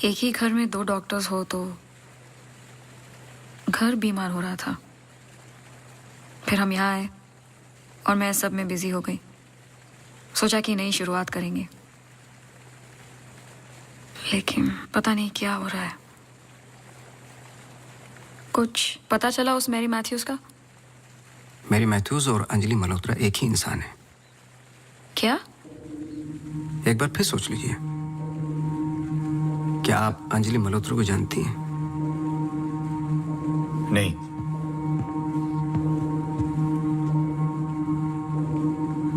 एक ही घर में 2 डॉक्टर्स हो तो घर बीमार हो रहा था। फिर हम यहाँ आए और मैं सब में बिजी हो गई। सोचा कि नई शुरुआत करेंगे, लेकिन पता नहीं क्या हो रहा है। कुछ पता चला उस मैरी मैथ्यूज का? मैरी मैथ्यूज और अंजलि मल्होत्रा एक ही इंसान है। क्या? एक बार फिर सोच लीजिए। क्या आप अंजलि मल्होत्रा को जानती हैं? नहीं।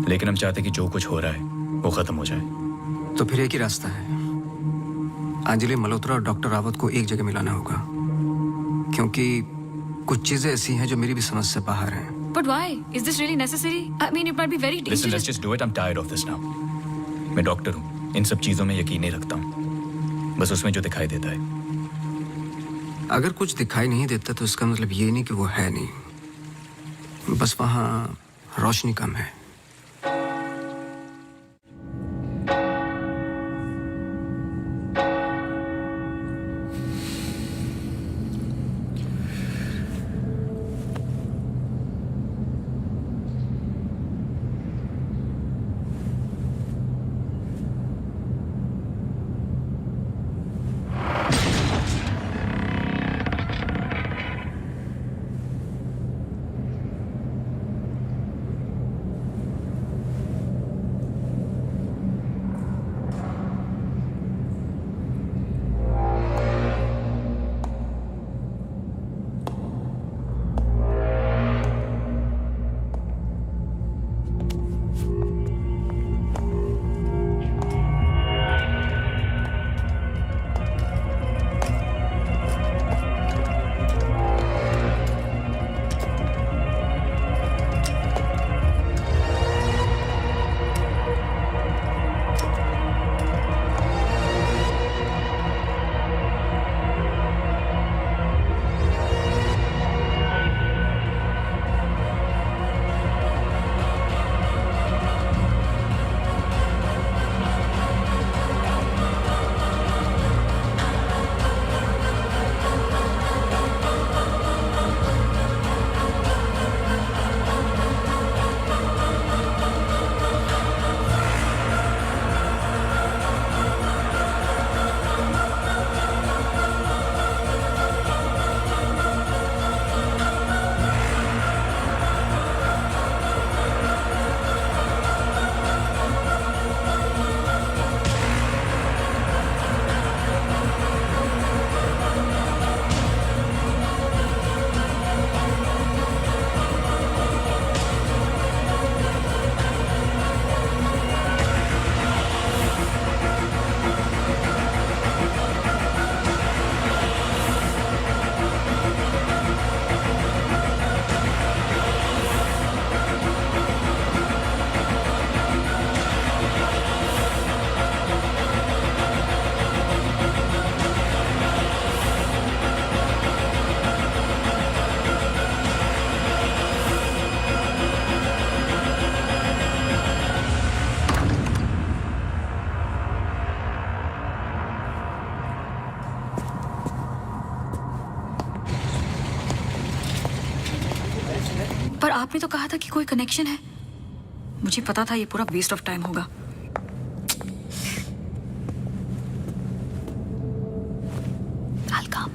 लेकिन हम चाहते कि जो कुछ हो रहा है वो खत्म हो जाए। तो फिर एक ही रास्ता है। अंजलि मल्होत्रा और डॉक्टर रावत को एक जगह मिलाना होगा, क्योंकि कुछ चीजें ऐसी हैं जो मेरी भी समझ से बाहर हैं। But why? Is this really necessary? I mean, it might be very dangerous. Listen, let's just do it. I'm tired of this now. मैं डॉक्टर हूँ, इन सब चीजों में यकीन नहीं रखता हूँ, बस उसमें जो दिखाई देता है। अगर कुछ दिखाई नहीं देता तो इसका मतलब ये नहीं कि वो है नहीं, बस वहाँ रोशनी कम है। पर आपने तो कहा था कि कोई कनेक्शन है। मुझे पता था ये पूरा वेस्ट ऑफ टाइम होगा। I'll come.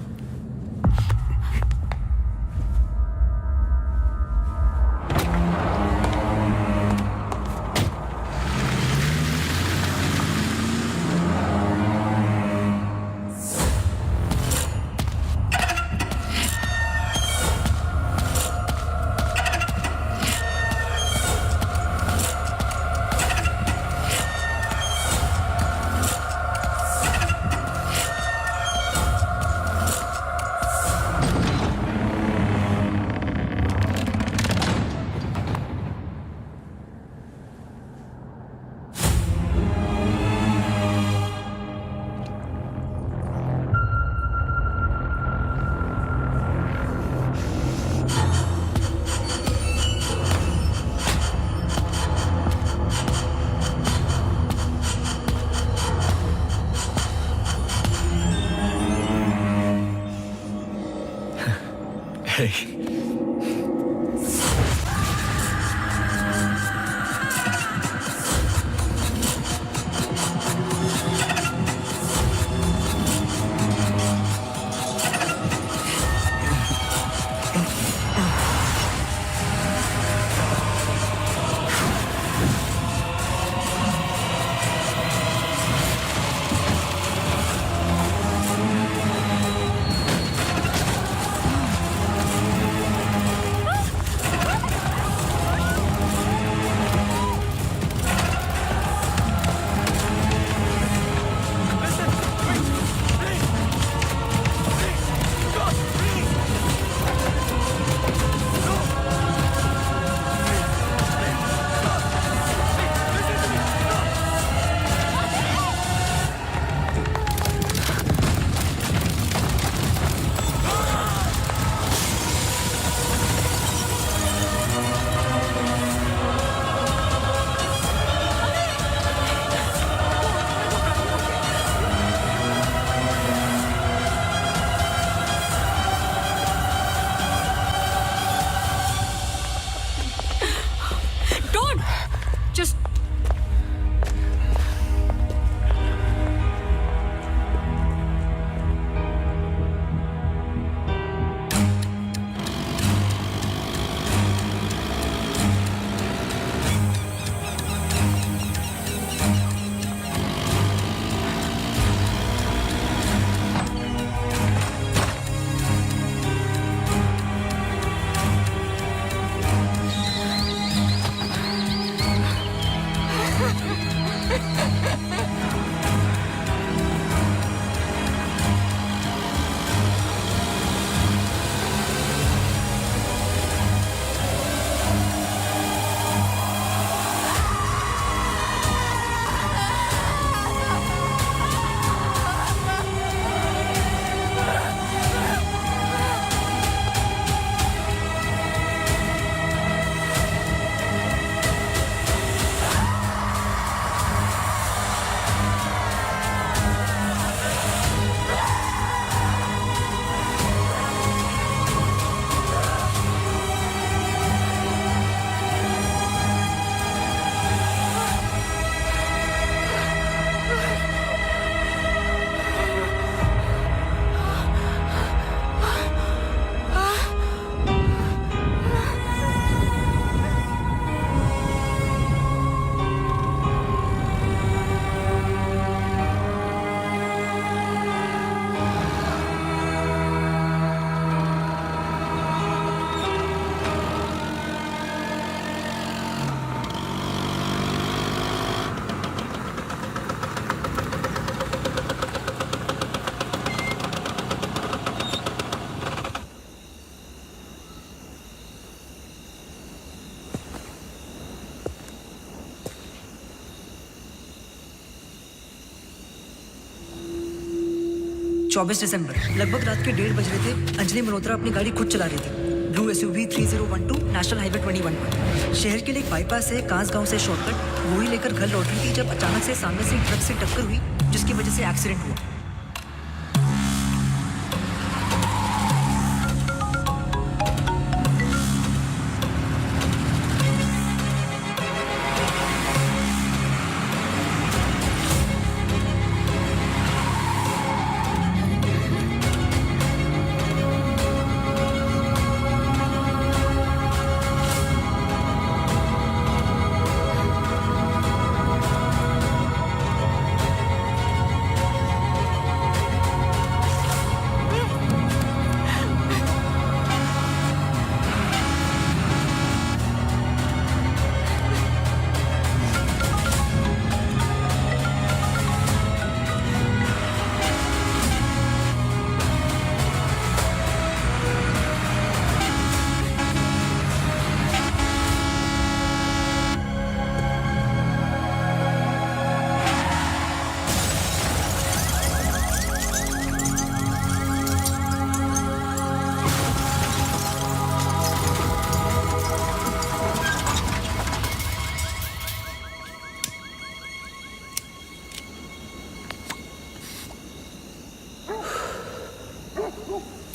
Hey. दिसंबर लगभग रात के 1:30 बज रहे थे। अंजलि मल्होत्रा अपनी गाड़ी खुद चला रही थी। ब्लू SUV 3012 नेशनल हाईवे 21 पर। शहर के लिए एक बाईपास है, कांस गांव से शॉर्टकट। वो ही लेकर घर लौट रही थी जब अचानक से सामने से ट्रक से टक्कर हुई, जिसकी वजह से एक्सीडेंट हुआ।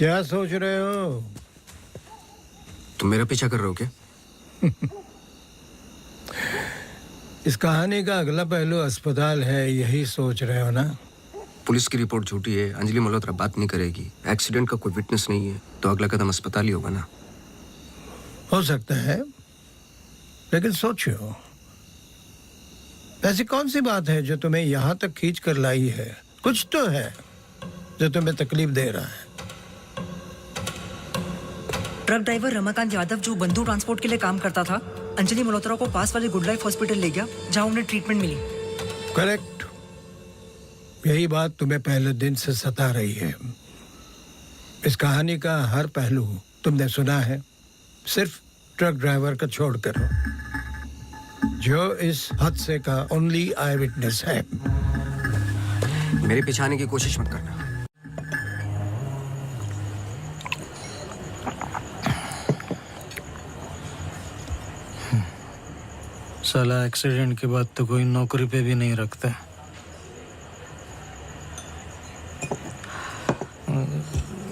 क्या सोच रहे हो? तुम मेरा पीछा कर रहे हो क्या? इस कहानी का अगला पहलू अस्पताल है, यही सोच रहे हो ना? पुलिस की रिपोर्ट झूठी है, अंजलि मल्होत्रा बात नहीं करेगी, एक्सीडेंट का कोई विटनेस नहीं है, तो अगला कदम अस्पताल ही होगा ना। हो सकता है, लेकिन सोचो, ऐसी कौन सी बात है जो तुम्हें यहां तक खींच कर लाई है? कुछ तो है जो तुम्हें तकलीफ दे रहा है। ट्रक ड्राइवर रमाकांत यादव जो बंधु ट्रांसपोर्ट के लिए काम करता था, अंजलि मल्होत्रा को पास वाले गुड लाइफ हॉस्पिटल ले गया जहां उन्हें ट्रीटमेंट मिली। करेक्ट, यही बात तुम्हें पहले दिन से सता रही है। इस कहानी का हर पहलू तुमने सुना है, सिर्फ ट्रक ड्राइवर का छोड़कर, जो इस हादसे का ओनली आई विटनेस है। मेरे पीछे आने की कोशिश मत करना। साला एक्सीडेंट के बाद तो कोई नौकरी पे भी नहीं रखता।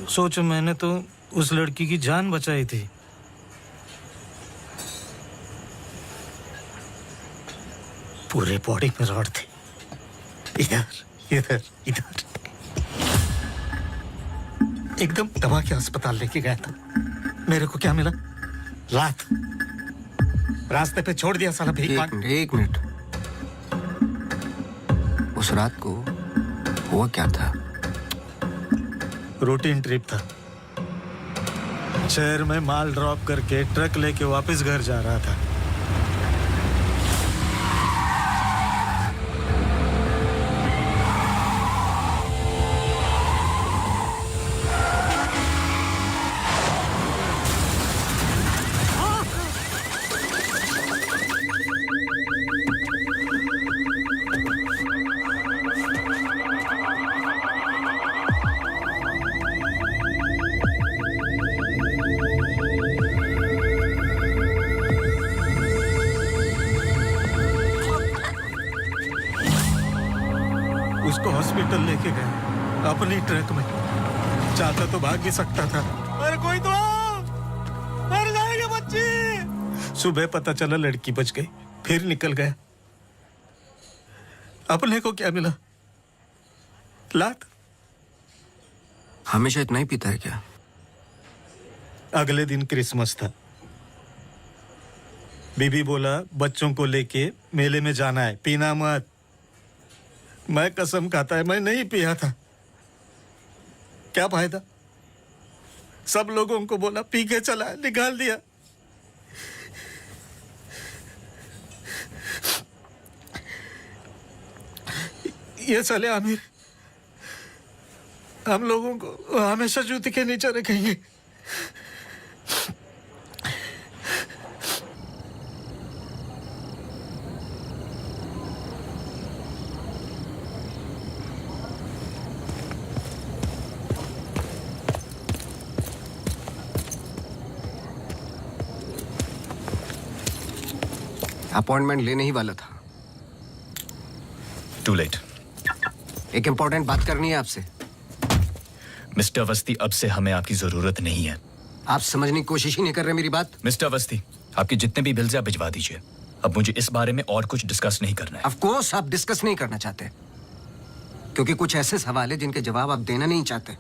सोचो, मैंने तो उस लड़की की जान बचाई थी। पूरे बॉडी में रॉड थे, इधर इधर इधर। एकदम दबा के अस्पताल लेके गया था। मेरे को क्या मिला? लात। रास्ते पे छोड़ दिया साला भीख मांग। एक मिनट, उस रात को हुआ क्या था? रूटीन ट्रिप था। शहर में माल ड्रॉप करके ट्रक लेके वापस घर जा रहा था। उसको हॉस्पिटल लेके गए अपनी ट्रक में। चाहता तो भाग भी सकता था। अरे कोई तो मर जाएगा बच्ची। सुबह पता चला लड़की बच गई, फिर निकल गया। अपने को क्या मिला? लात। हमेशा इतना ही पीता है क्या? अगले दिन क्रिसमस था। बीबी बोला बच्चों को लेके मेले में जाना है, पीना मत। मैं कसम खाता है मैं नहीं पिया था। क्या फायदा? सब लोगों को बोला पी के चला, निकाल दिया। ये साले आमिर हम लोगों को हमेशा जूती के नीचे रखेंगे। अपॉइंटमेंट लेने ही वाला था। To late. एक इंपॉर्टेंट बात करनी है आपसे। मिस्टर अवस्थी, अब से हमें आपकी जरूरत नहीं है। आप समझने की कोशिश ही नहीं कर रहे मेरी बात। मिस्टर अवस्थी, आपके जितने भी बिल्स आप भिजवा दीजिए। अब मुझे इस बारे में और कुछ डिस्कस नहीं करना है। ऑफ कोर्स आप डिस्कस नहीं करना चाहते, क्योंकि कुछ ऐसे सवाल है जिनके जवाब आप देना नहीं चाहते।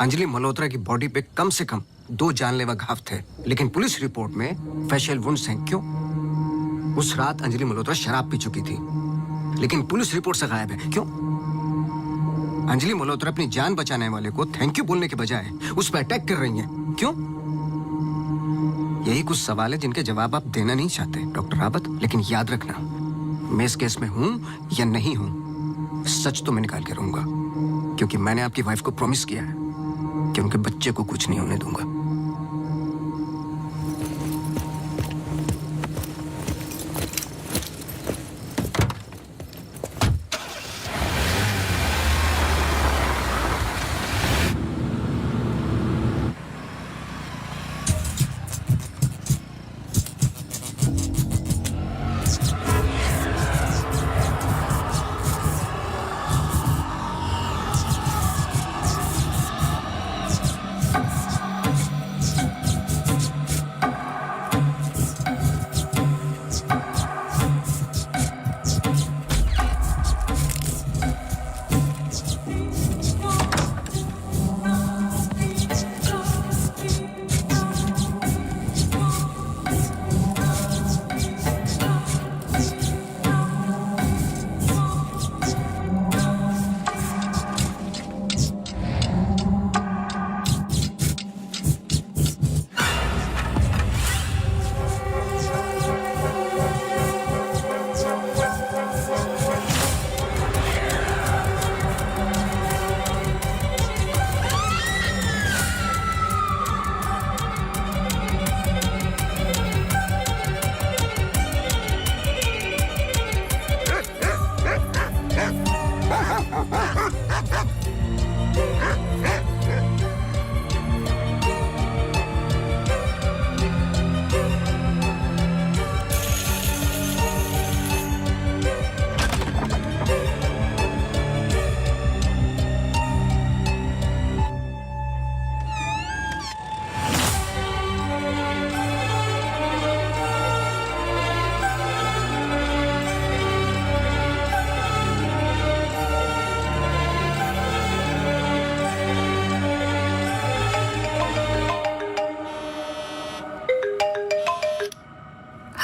अंजलि मल्होत्रा की बॉडी पे कम से कम 2 जानलेवा घाव थे, लेकिन पुलिस रिपोर्ट में फेशियल वुंड्स हैं। क्यों? उस रात अंजलि मल्होत्रा शराब पी चुकी थी, लेकिन पुलिस रिपोर्ट से गायब है। क्यों? अंजलि मल्होत्रा अपनी जान बचाने वाले को थैंक यू बोलने के बजाय उस पर अटैक कर रही हैं। क्यों? यही कुछ सवाल है जिनके जवाब आप देना नहीं चाहते डॉक्टर रावत। लेकिन याद रखना, मैं इस केस में हूं या नहीं हूं, सच तो मैं निकाल के रहूंगा, क्योंकि मैंने आपकी वाइफ को प्रॉमिस किया है कि उनके बच्चे को कुछ नहीं होने दूंगा।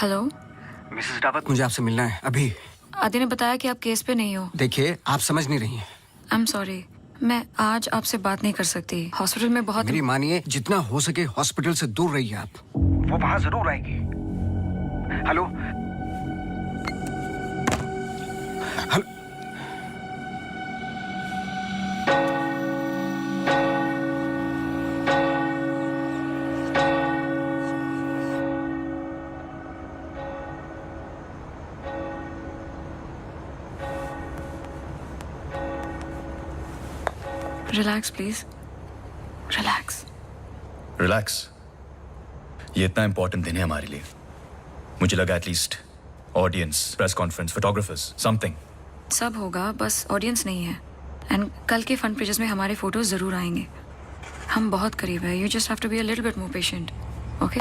हेलो, मिसेस रावत, मुझे आपसे मिलना है अभी। आदि ने बताया कि आप केस पे नहीं हो। देखिए, आप समझ नहीं रही हैं। आई एम सॉरी, मैं आज आपसे बात नहीं कर सकती। हॉस्पिटल में बहुत मेरी मानिए, जितना हो सके हॉस्पिटल से दूर रहिए आप। वो वहां जरूर आएगी। Hello hello. Relax please, relax. Relax? ये इतना इंपॉर्टेंट दिन है हमारे लिए। मुझे लगा at least audience, press conference, photographers, something. सब होगा, बस ऑडियंस नहीं है। एंड कल के फन पेजेस में हमारे फोटोज जरूर आएंगे। हम बहुत करीब है। You just have to be a little bit more patient, okay?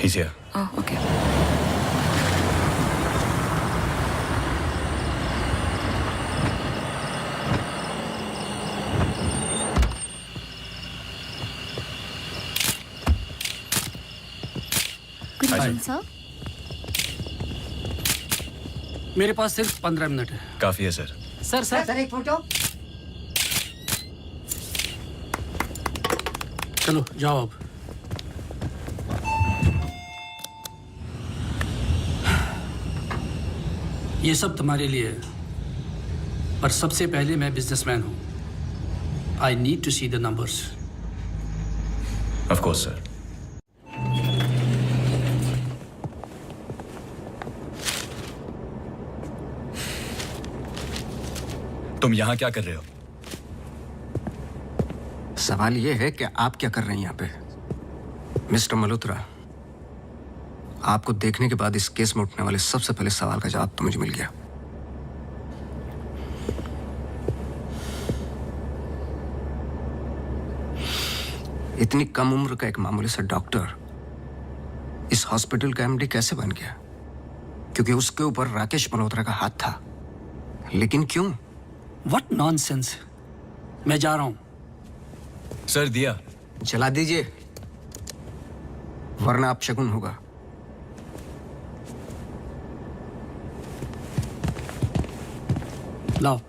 He's here. Oh, okay. Sir, मेरे पास सिर्फ 15 मिनट है। काफी है सर। सर एक फोटो। चलो जाओ अब। ये सब तुम्हारे लिए है, पर सबसे पहले मैं बिजनेसमैन हूं। I need to see the numbers. Of course sir. तुम यहां क्या कर रहे हो? सवाल ये है कि आप क्या कर रहे हैं यहाँ पे। मिस्टर मल्होत्रा, आपको देखने के बाद इस केस में उठने वाले सबसे पहले सवाल का जवाब तो मुझे मिल गया। इतनी कम उम्र का एक मामूली सा डॉक्टर इस हॉस्पिटल का एमडी कैसे बन गया? क्योंकि उसके ऊपर राकेश मल्होत्रा का हाथ था। लेकिन क्यों? What nonsense. मैं जा रहा हूं। सर दिया जला दीजिए, वरना आप शगुन होगा। लाओ।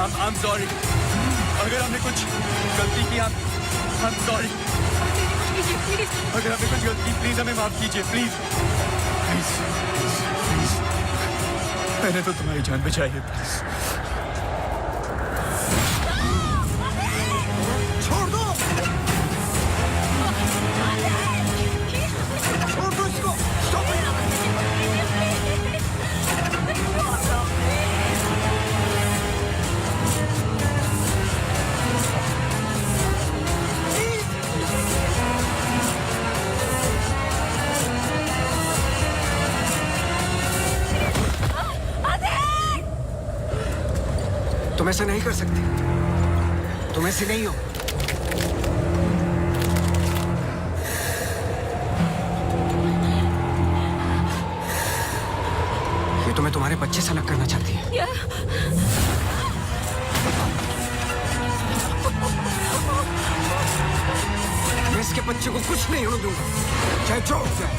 I'm sorry. अगर हमने कुछ गलती की, I'm sorry. अगर हमने कुछ गलती की, प्लीज हमें माफ कीजिए, प्लीज. प्लीज. मैंने तो तुम्हारी जान बचाई है. छोड़ दो, छोड़ दो इसको. Stop it. तुम ऐसा नहीं कर सकते. तुम ऐसे नहीं हो. ये तुम्हें तुम्हारे बच्चे से अलग करना चाहती है. मैं इसके बच्चे को कुछ नहीं होने दूंगा, चाहे जो हो जाए.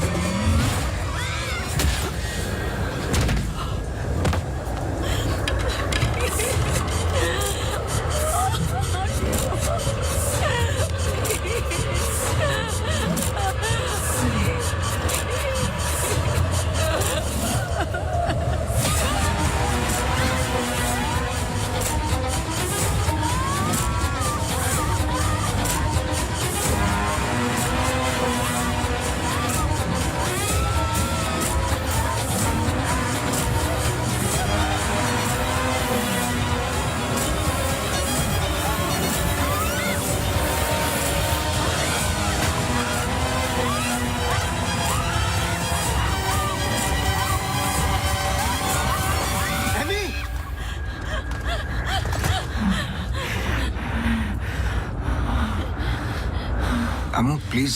अमू प्लीज,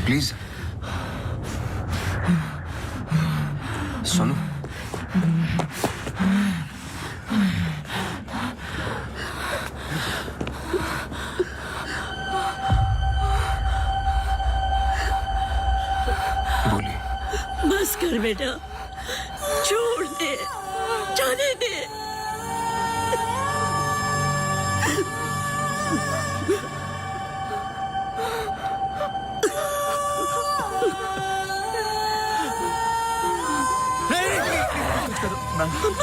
प्लीज सुनो. बोलिए. बस कर बेटा, छोड़ दे, जाने दे.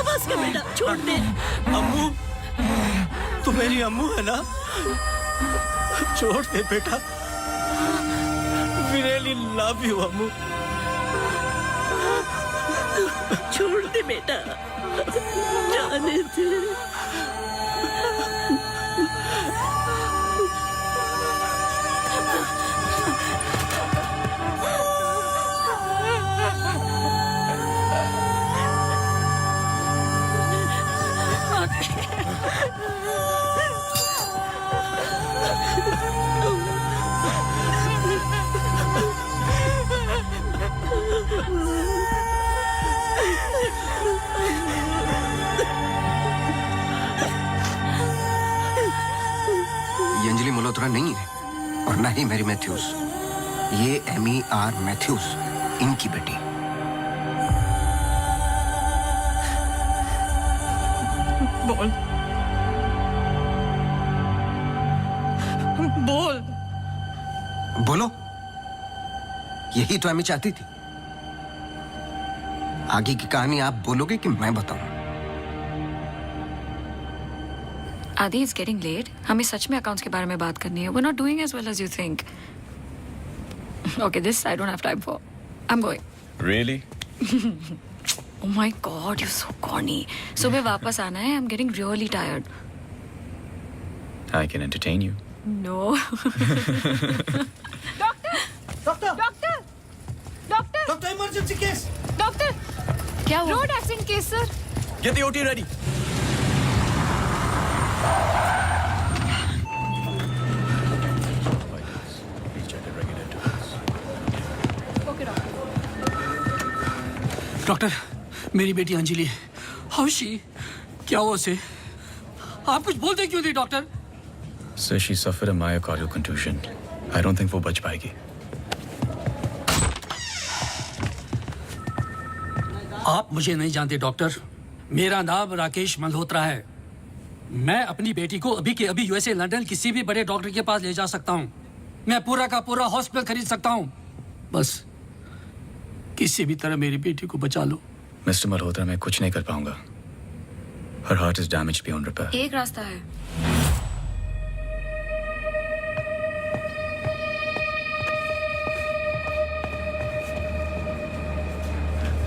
बस कर बेटा, छोड़ दे. अम्मू, तू मेरी अम्मू है ना? छोड़ दे बेटा. We really love you, अम्मू. छोड़ दे बेटा, जाने दे. ये अंजलि मल्होत्रा नहीं है और ना ही मैरी मैथ्यूज. ये एमी आर मैथ्यूज, इनकी बेटी. बोल, बोल. बोलो. यही तो एमी चाहती थी. आगे की कहानी आप बोलोगे कि मैं बताऊं? आदि, इट्स गेटिंग लेट. हमें सच में अकाउंट्स के बारे में बात करनी है. We are not doing as well as you think. Okay, this I don't have time for. I am going. Really? Oh my God, you're so corny. सुबह वापस आना है. I'm getting really tired. I can entertain you. No. Doctor, emergency case. Doctor, क्या हुआ? Road accident case sir. Get the OT ready. Doctor, मेरी बेटी Anjali, how she? क्या हुआ उसे? आप कुछ बोलते क्यों नहीं doctor? Sir, she suffered a myocardial contusion. I don't think वो बच पाएगी. आप मुझे नहीं जानते डॉक्टर. मेरा नाम राकेश मल्होत्रा है। मैं अपनी बेटी को अभी के अभी यूएसए लंदन किसी भी बड़े डॉक्टर के पास ले जा सकता हूँ। मैं पूरा का पूरा हॉस्पिटल खरीद सकता हूँ। बस किसी भी तरह मेरी बेटी को बचा लो। मिस्टर मल्होत्रा, मैं कुछ नहीं कर पाऊंगा। Her heart is damaged beyond repair. एक रास्ता है।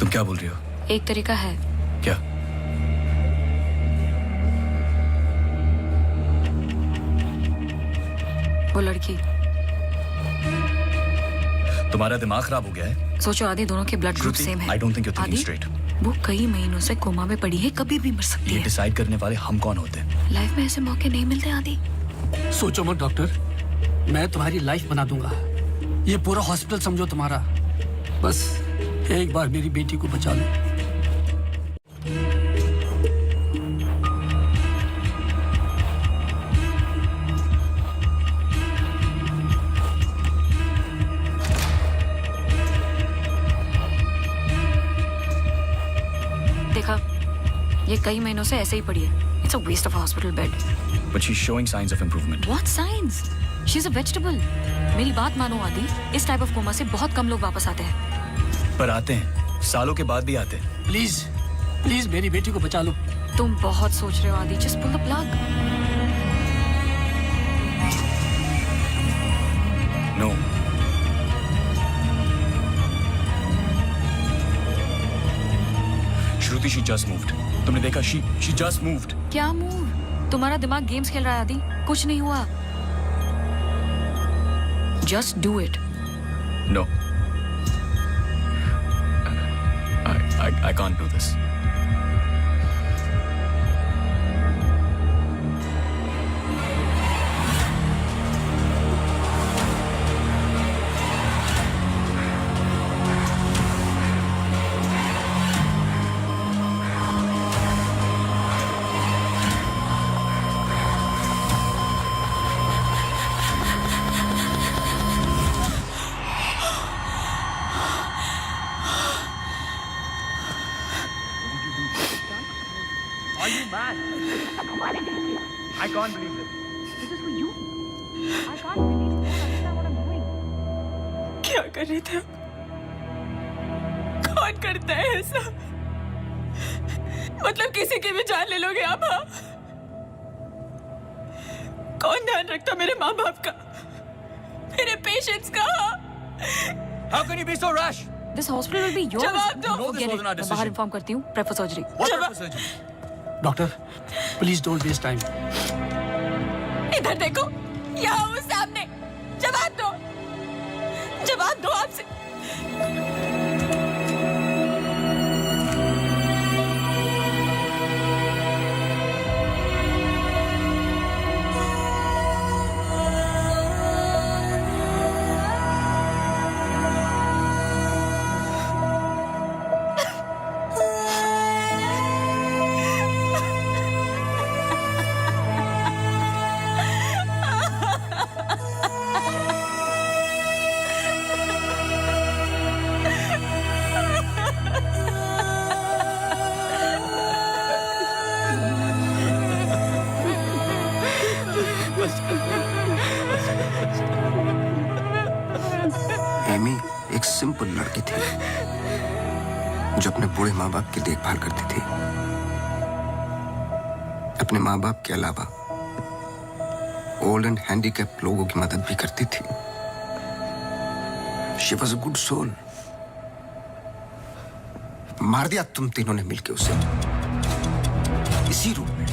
तुम क्या बोल रही हो? एक तरीका है। क्या? वो लड़की। तुम्हारा दिमाग खराब हो गया है? सोचो आदि दोनों के ब्लड ग्रुप सेम है। I don't think you're thinking आदि, straight. वो कई महीनों से कोमा में पड़ी है, कभी भी मर सकती ये है। डिसाइड करने वाले हम कौन होते हैं? लाइफ में ऐसे मौके नहीं मिलते आदि। सोचो मत डॉक्टर, मैं तुम्हारी लाइफ बना दूंगा। ये पूरा हॉस्पिटल समझो तुम्हारा। बस एक बार मेरी बेटी को बचा लो। देखा, ये कई महीनों से ऐसे ही पड़ी है। It's a waste of hospital bed. But she's showing signs of improvement. What signs? She's a vegetable. मेरी बात मानो आदि, इस टाइप ऑफ कोमा से बहुत कम लोग वापस आते हैं। पर आते हैं, सालों के बाद भी आते हैं। प्लीज प्लीज मेरी बेटी को बचा लो। तुम बहुत सोच रहे हो Aadi. Just pull the plug. No. Shruti, she just moved. तुमने देखा? She just moved. क्या मूव? तुम्हारा दिमाग गेम्स खेल रहा है आदि। कुछ नहीं हुआ। Just do it. No. I can't do this. Are you mad? I can't believe this. This is for you. I can't believe you don't understand what I'm doing. क्या कर रहे थे? कौन करता है ऐसा? मतलब किसी की भी जान ले लोगे आप? हाँ? कौन ध्यान रखता मेरे माँ बाप का, मेरे पेशेंट्स का? How can you be so rash? This hospital will be yours. जवाब दो। Forget it. मैं बाहर इन्फॉर्म करती हूँ। Prefer surgery. Doctor please don't waste time. इधर देखो, यहाँ वो सामने। जवाब दो, जवाब दो आपसे। एमी एक सिंपल लड़की थी जो अपने बूढ़े माँ बाप की देखभाल करती थी। अपने माँ बाप के अलावा ओल्ड एंड हैंडीकैप लोगों की मदद भी करती थी। She was a good soul. मार दिया तुम तीनों ने मिलकर उसे इसी रूम में।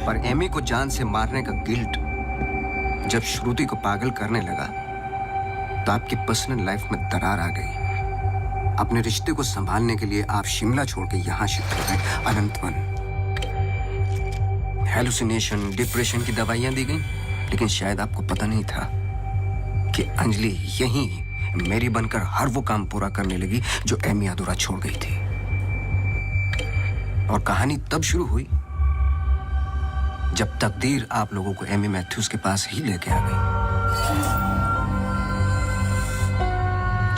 पर एमी को जान से मारने का गिल्ट जब श्रुति को पागल करने लगा तो आपकी पर्सनल लाइफ में दरार आ गई। अपने रिश्ते को संभालने के लिए आप शिमला छोड़ के यहां शिफ्ट हो गए, अनंतवन। हेलुसिनेशन, डिप्रेशन की दवाइयां दी गई, लेकिन शायद आपको पता नहीं था कि अंजलि यहीं मेरी बनकर हर वो काम पूरा करने लगी जो एमी अधूरा छोड़ गई थी। और कहानी तब शुरू हुई जब तकदीर आप लोगों को एमी मैथ्यूज के पास ही लेके आ गई।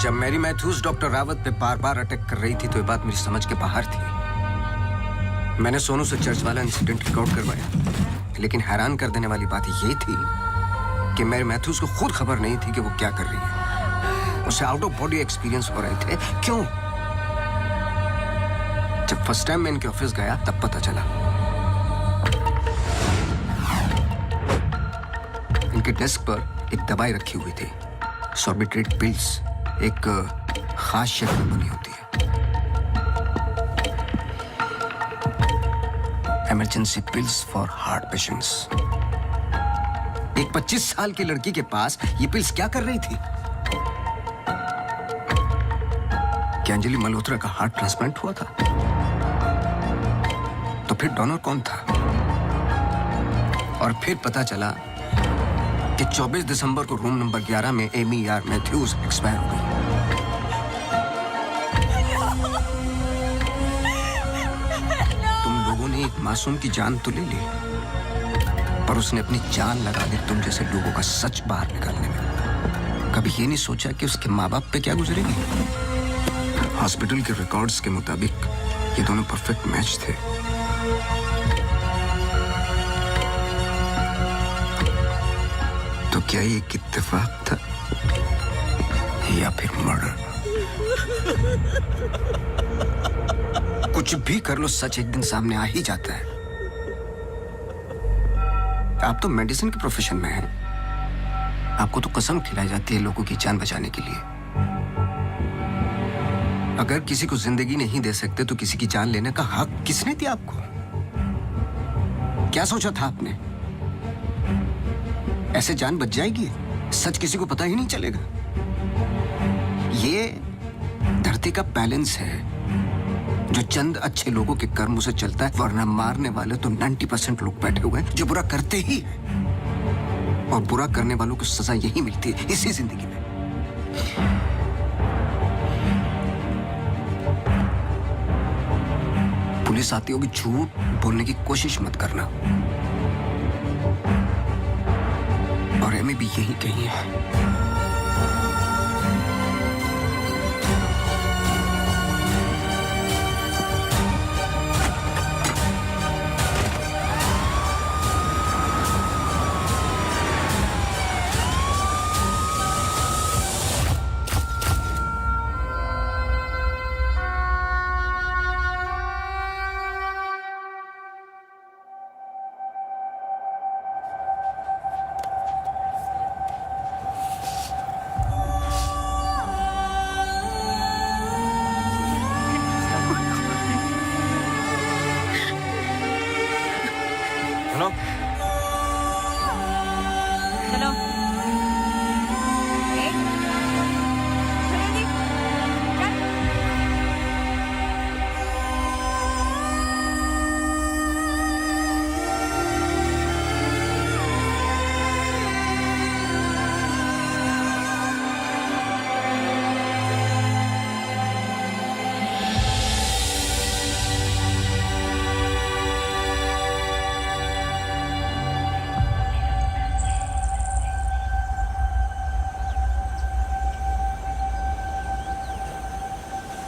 जब मैरी मैथ्यूज डॉक्टर रावत पे बार बार अटैक कर रही थी तो ये बात मेरी समझ के बाहर थी। मैंने सोनू से चर्च वाला इंसिडेंट रिकॉर्ड करवाया, लेकिन हैरान कर देने वाली बात ये थी कि मैरी मैथ्यूज को खुद खबर नहीं थी कि वो क्या कर रही है। उसे आउट ऑफ बॉडी एक्सपीरियंस हो रहे थे। क्यों? जब फर्स्ट टाइम मैं इनके ऑफिस गया तब पता चला। इनके डेस्क पर एक दवाई रखी हुई थी, सॉर्बिट्रेट पिल्स, एक खास शक्ल में बनी होती है। Emergency pills for heart patients. एक 25 साल की लड़की के पास ये पिल्स क्या कर रही थी? क्या अंजलि मल्होत्रा का हार्ट ट्रांसप्लांट हुआ था? तो फिर डोनर कौन था? और फिर पता चला कि 24 दिसंबर को रूम नंबर 11 में एमी आर मैथ्यूज एक्सपायर हो गई। तुम लोगों ने एक मासूम की जान तो ले ली, पर उसने अपनी जान लगा दी तुम जैसे लोगों का सच बाहर निकालने में। कभी ये नहीं सोचा कि उसके माँ बाप पे क्या गुजरेगी? हॉस्पिटल के रिकॉर्ड्स के मुताबिक ये दोनों परफेक्ट मैच थे। तो क्या ये एक इत्तेफाक था या फिर मर्डर? कुछ भी कर लो, सच एक दिन सामने आ ही जाता है। आप तो मेडिसिन के प्रोफेशन में हैं। आपको तो कसम खिलाई जाती है लोगों की जान बचाने के लिए। अगर किसी को जिंदगी नहीं दे सकते तो किसी की जान लेने का हक किसने दिया आपको? क्या सोचा था आपने? ऐसे जान बच जाएगी? सच किसी को पता ही नहीं चलेगा। ये धरती का बैलेंस है जो चंद अच्छे लोगों के कर्मों से चलता है, वरना मारने वाले तो 90% लोग बैठे हुए हैं जो बुरा करते ही हैं। और बुरा करने वालों को सजा यही मिलती है इसी जिंदगी में। पुलिस आती होगी, झूठ बोलने की कोशिश मत करना। और एमी भी यही कही है।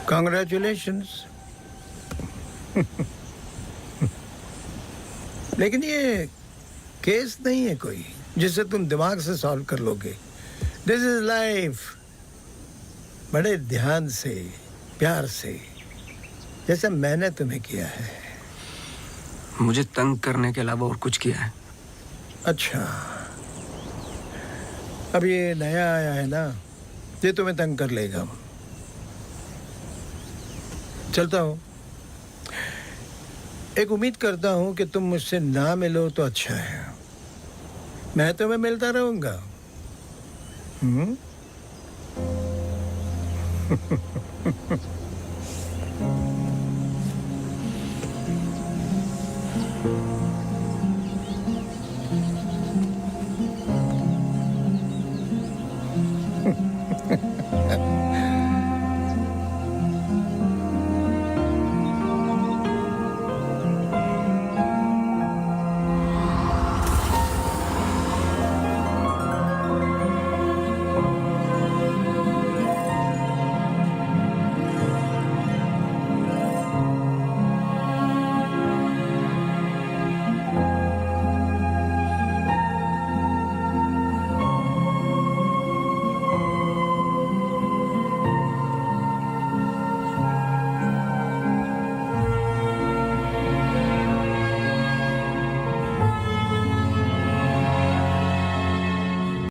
Congratulations. लेकिन ये केस नहीं है कोई जिसे तुम दिमाग से सॉल्व कर लोगे। This is life. बड़े ध्यान से, प्यार से, जैसे मैंने तुम्हें किया है। मुझे तंग करने के अलावा और कुछ किया है? अच्छा, अब ये नया आया है ना, ये तुम्हें तंग कर लेगा। चलता हूँ। एक उम्मीद करता हूं कि तुम मुझसे ना मिलो तो अच्छा है। मैं तुम्हें मिलता रहूंगा।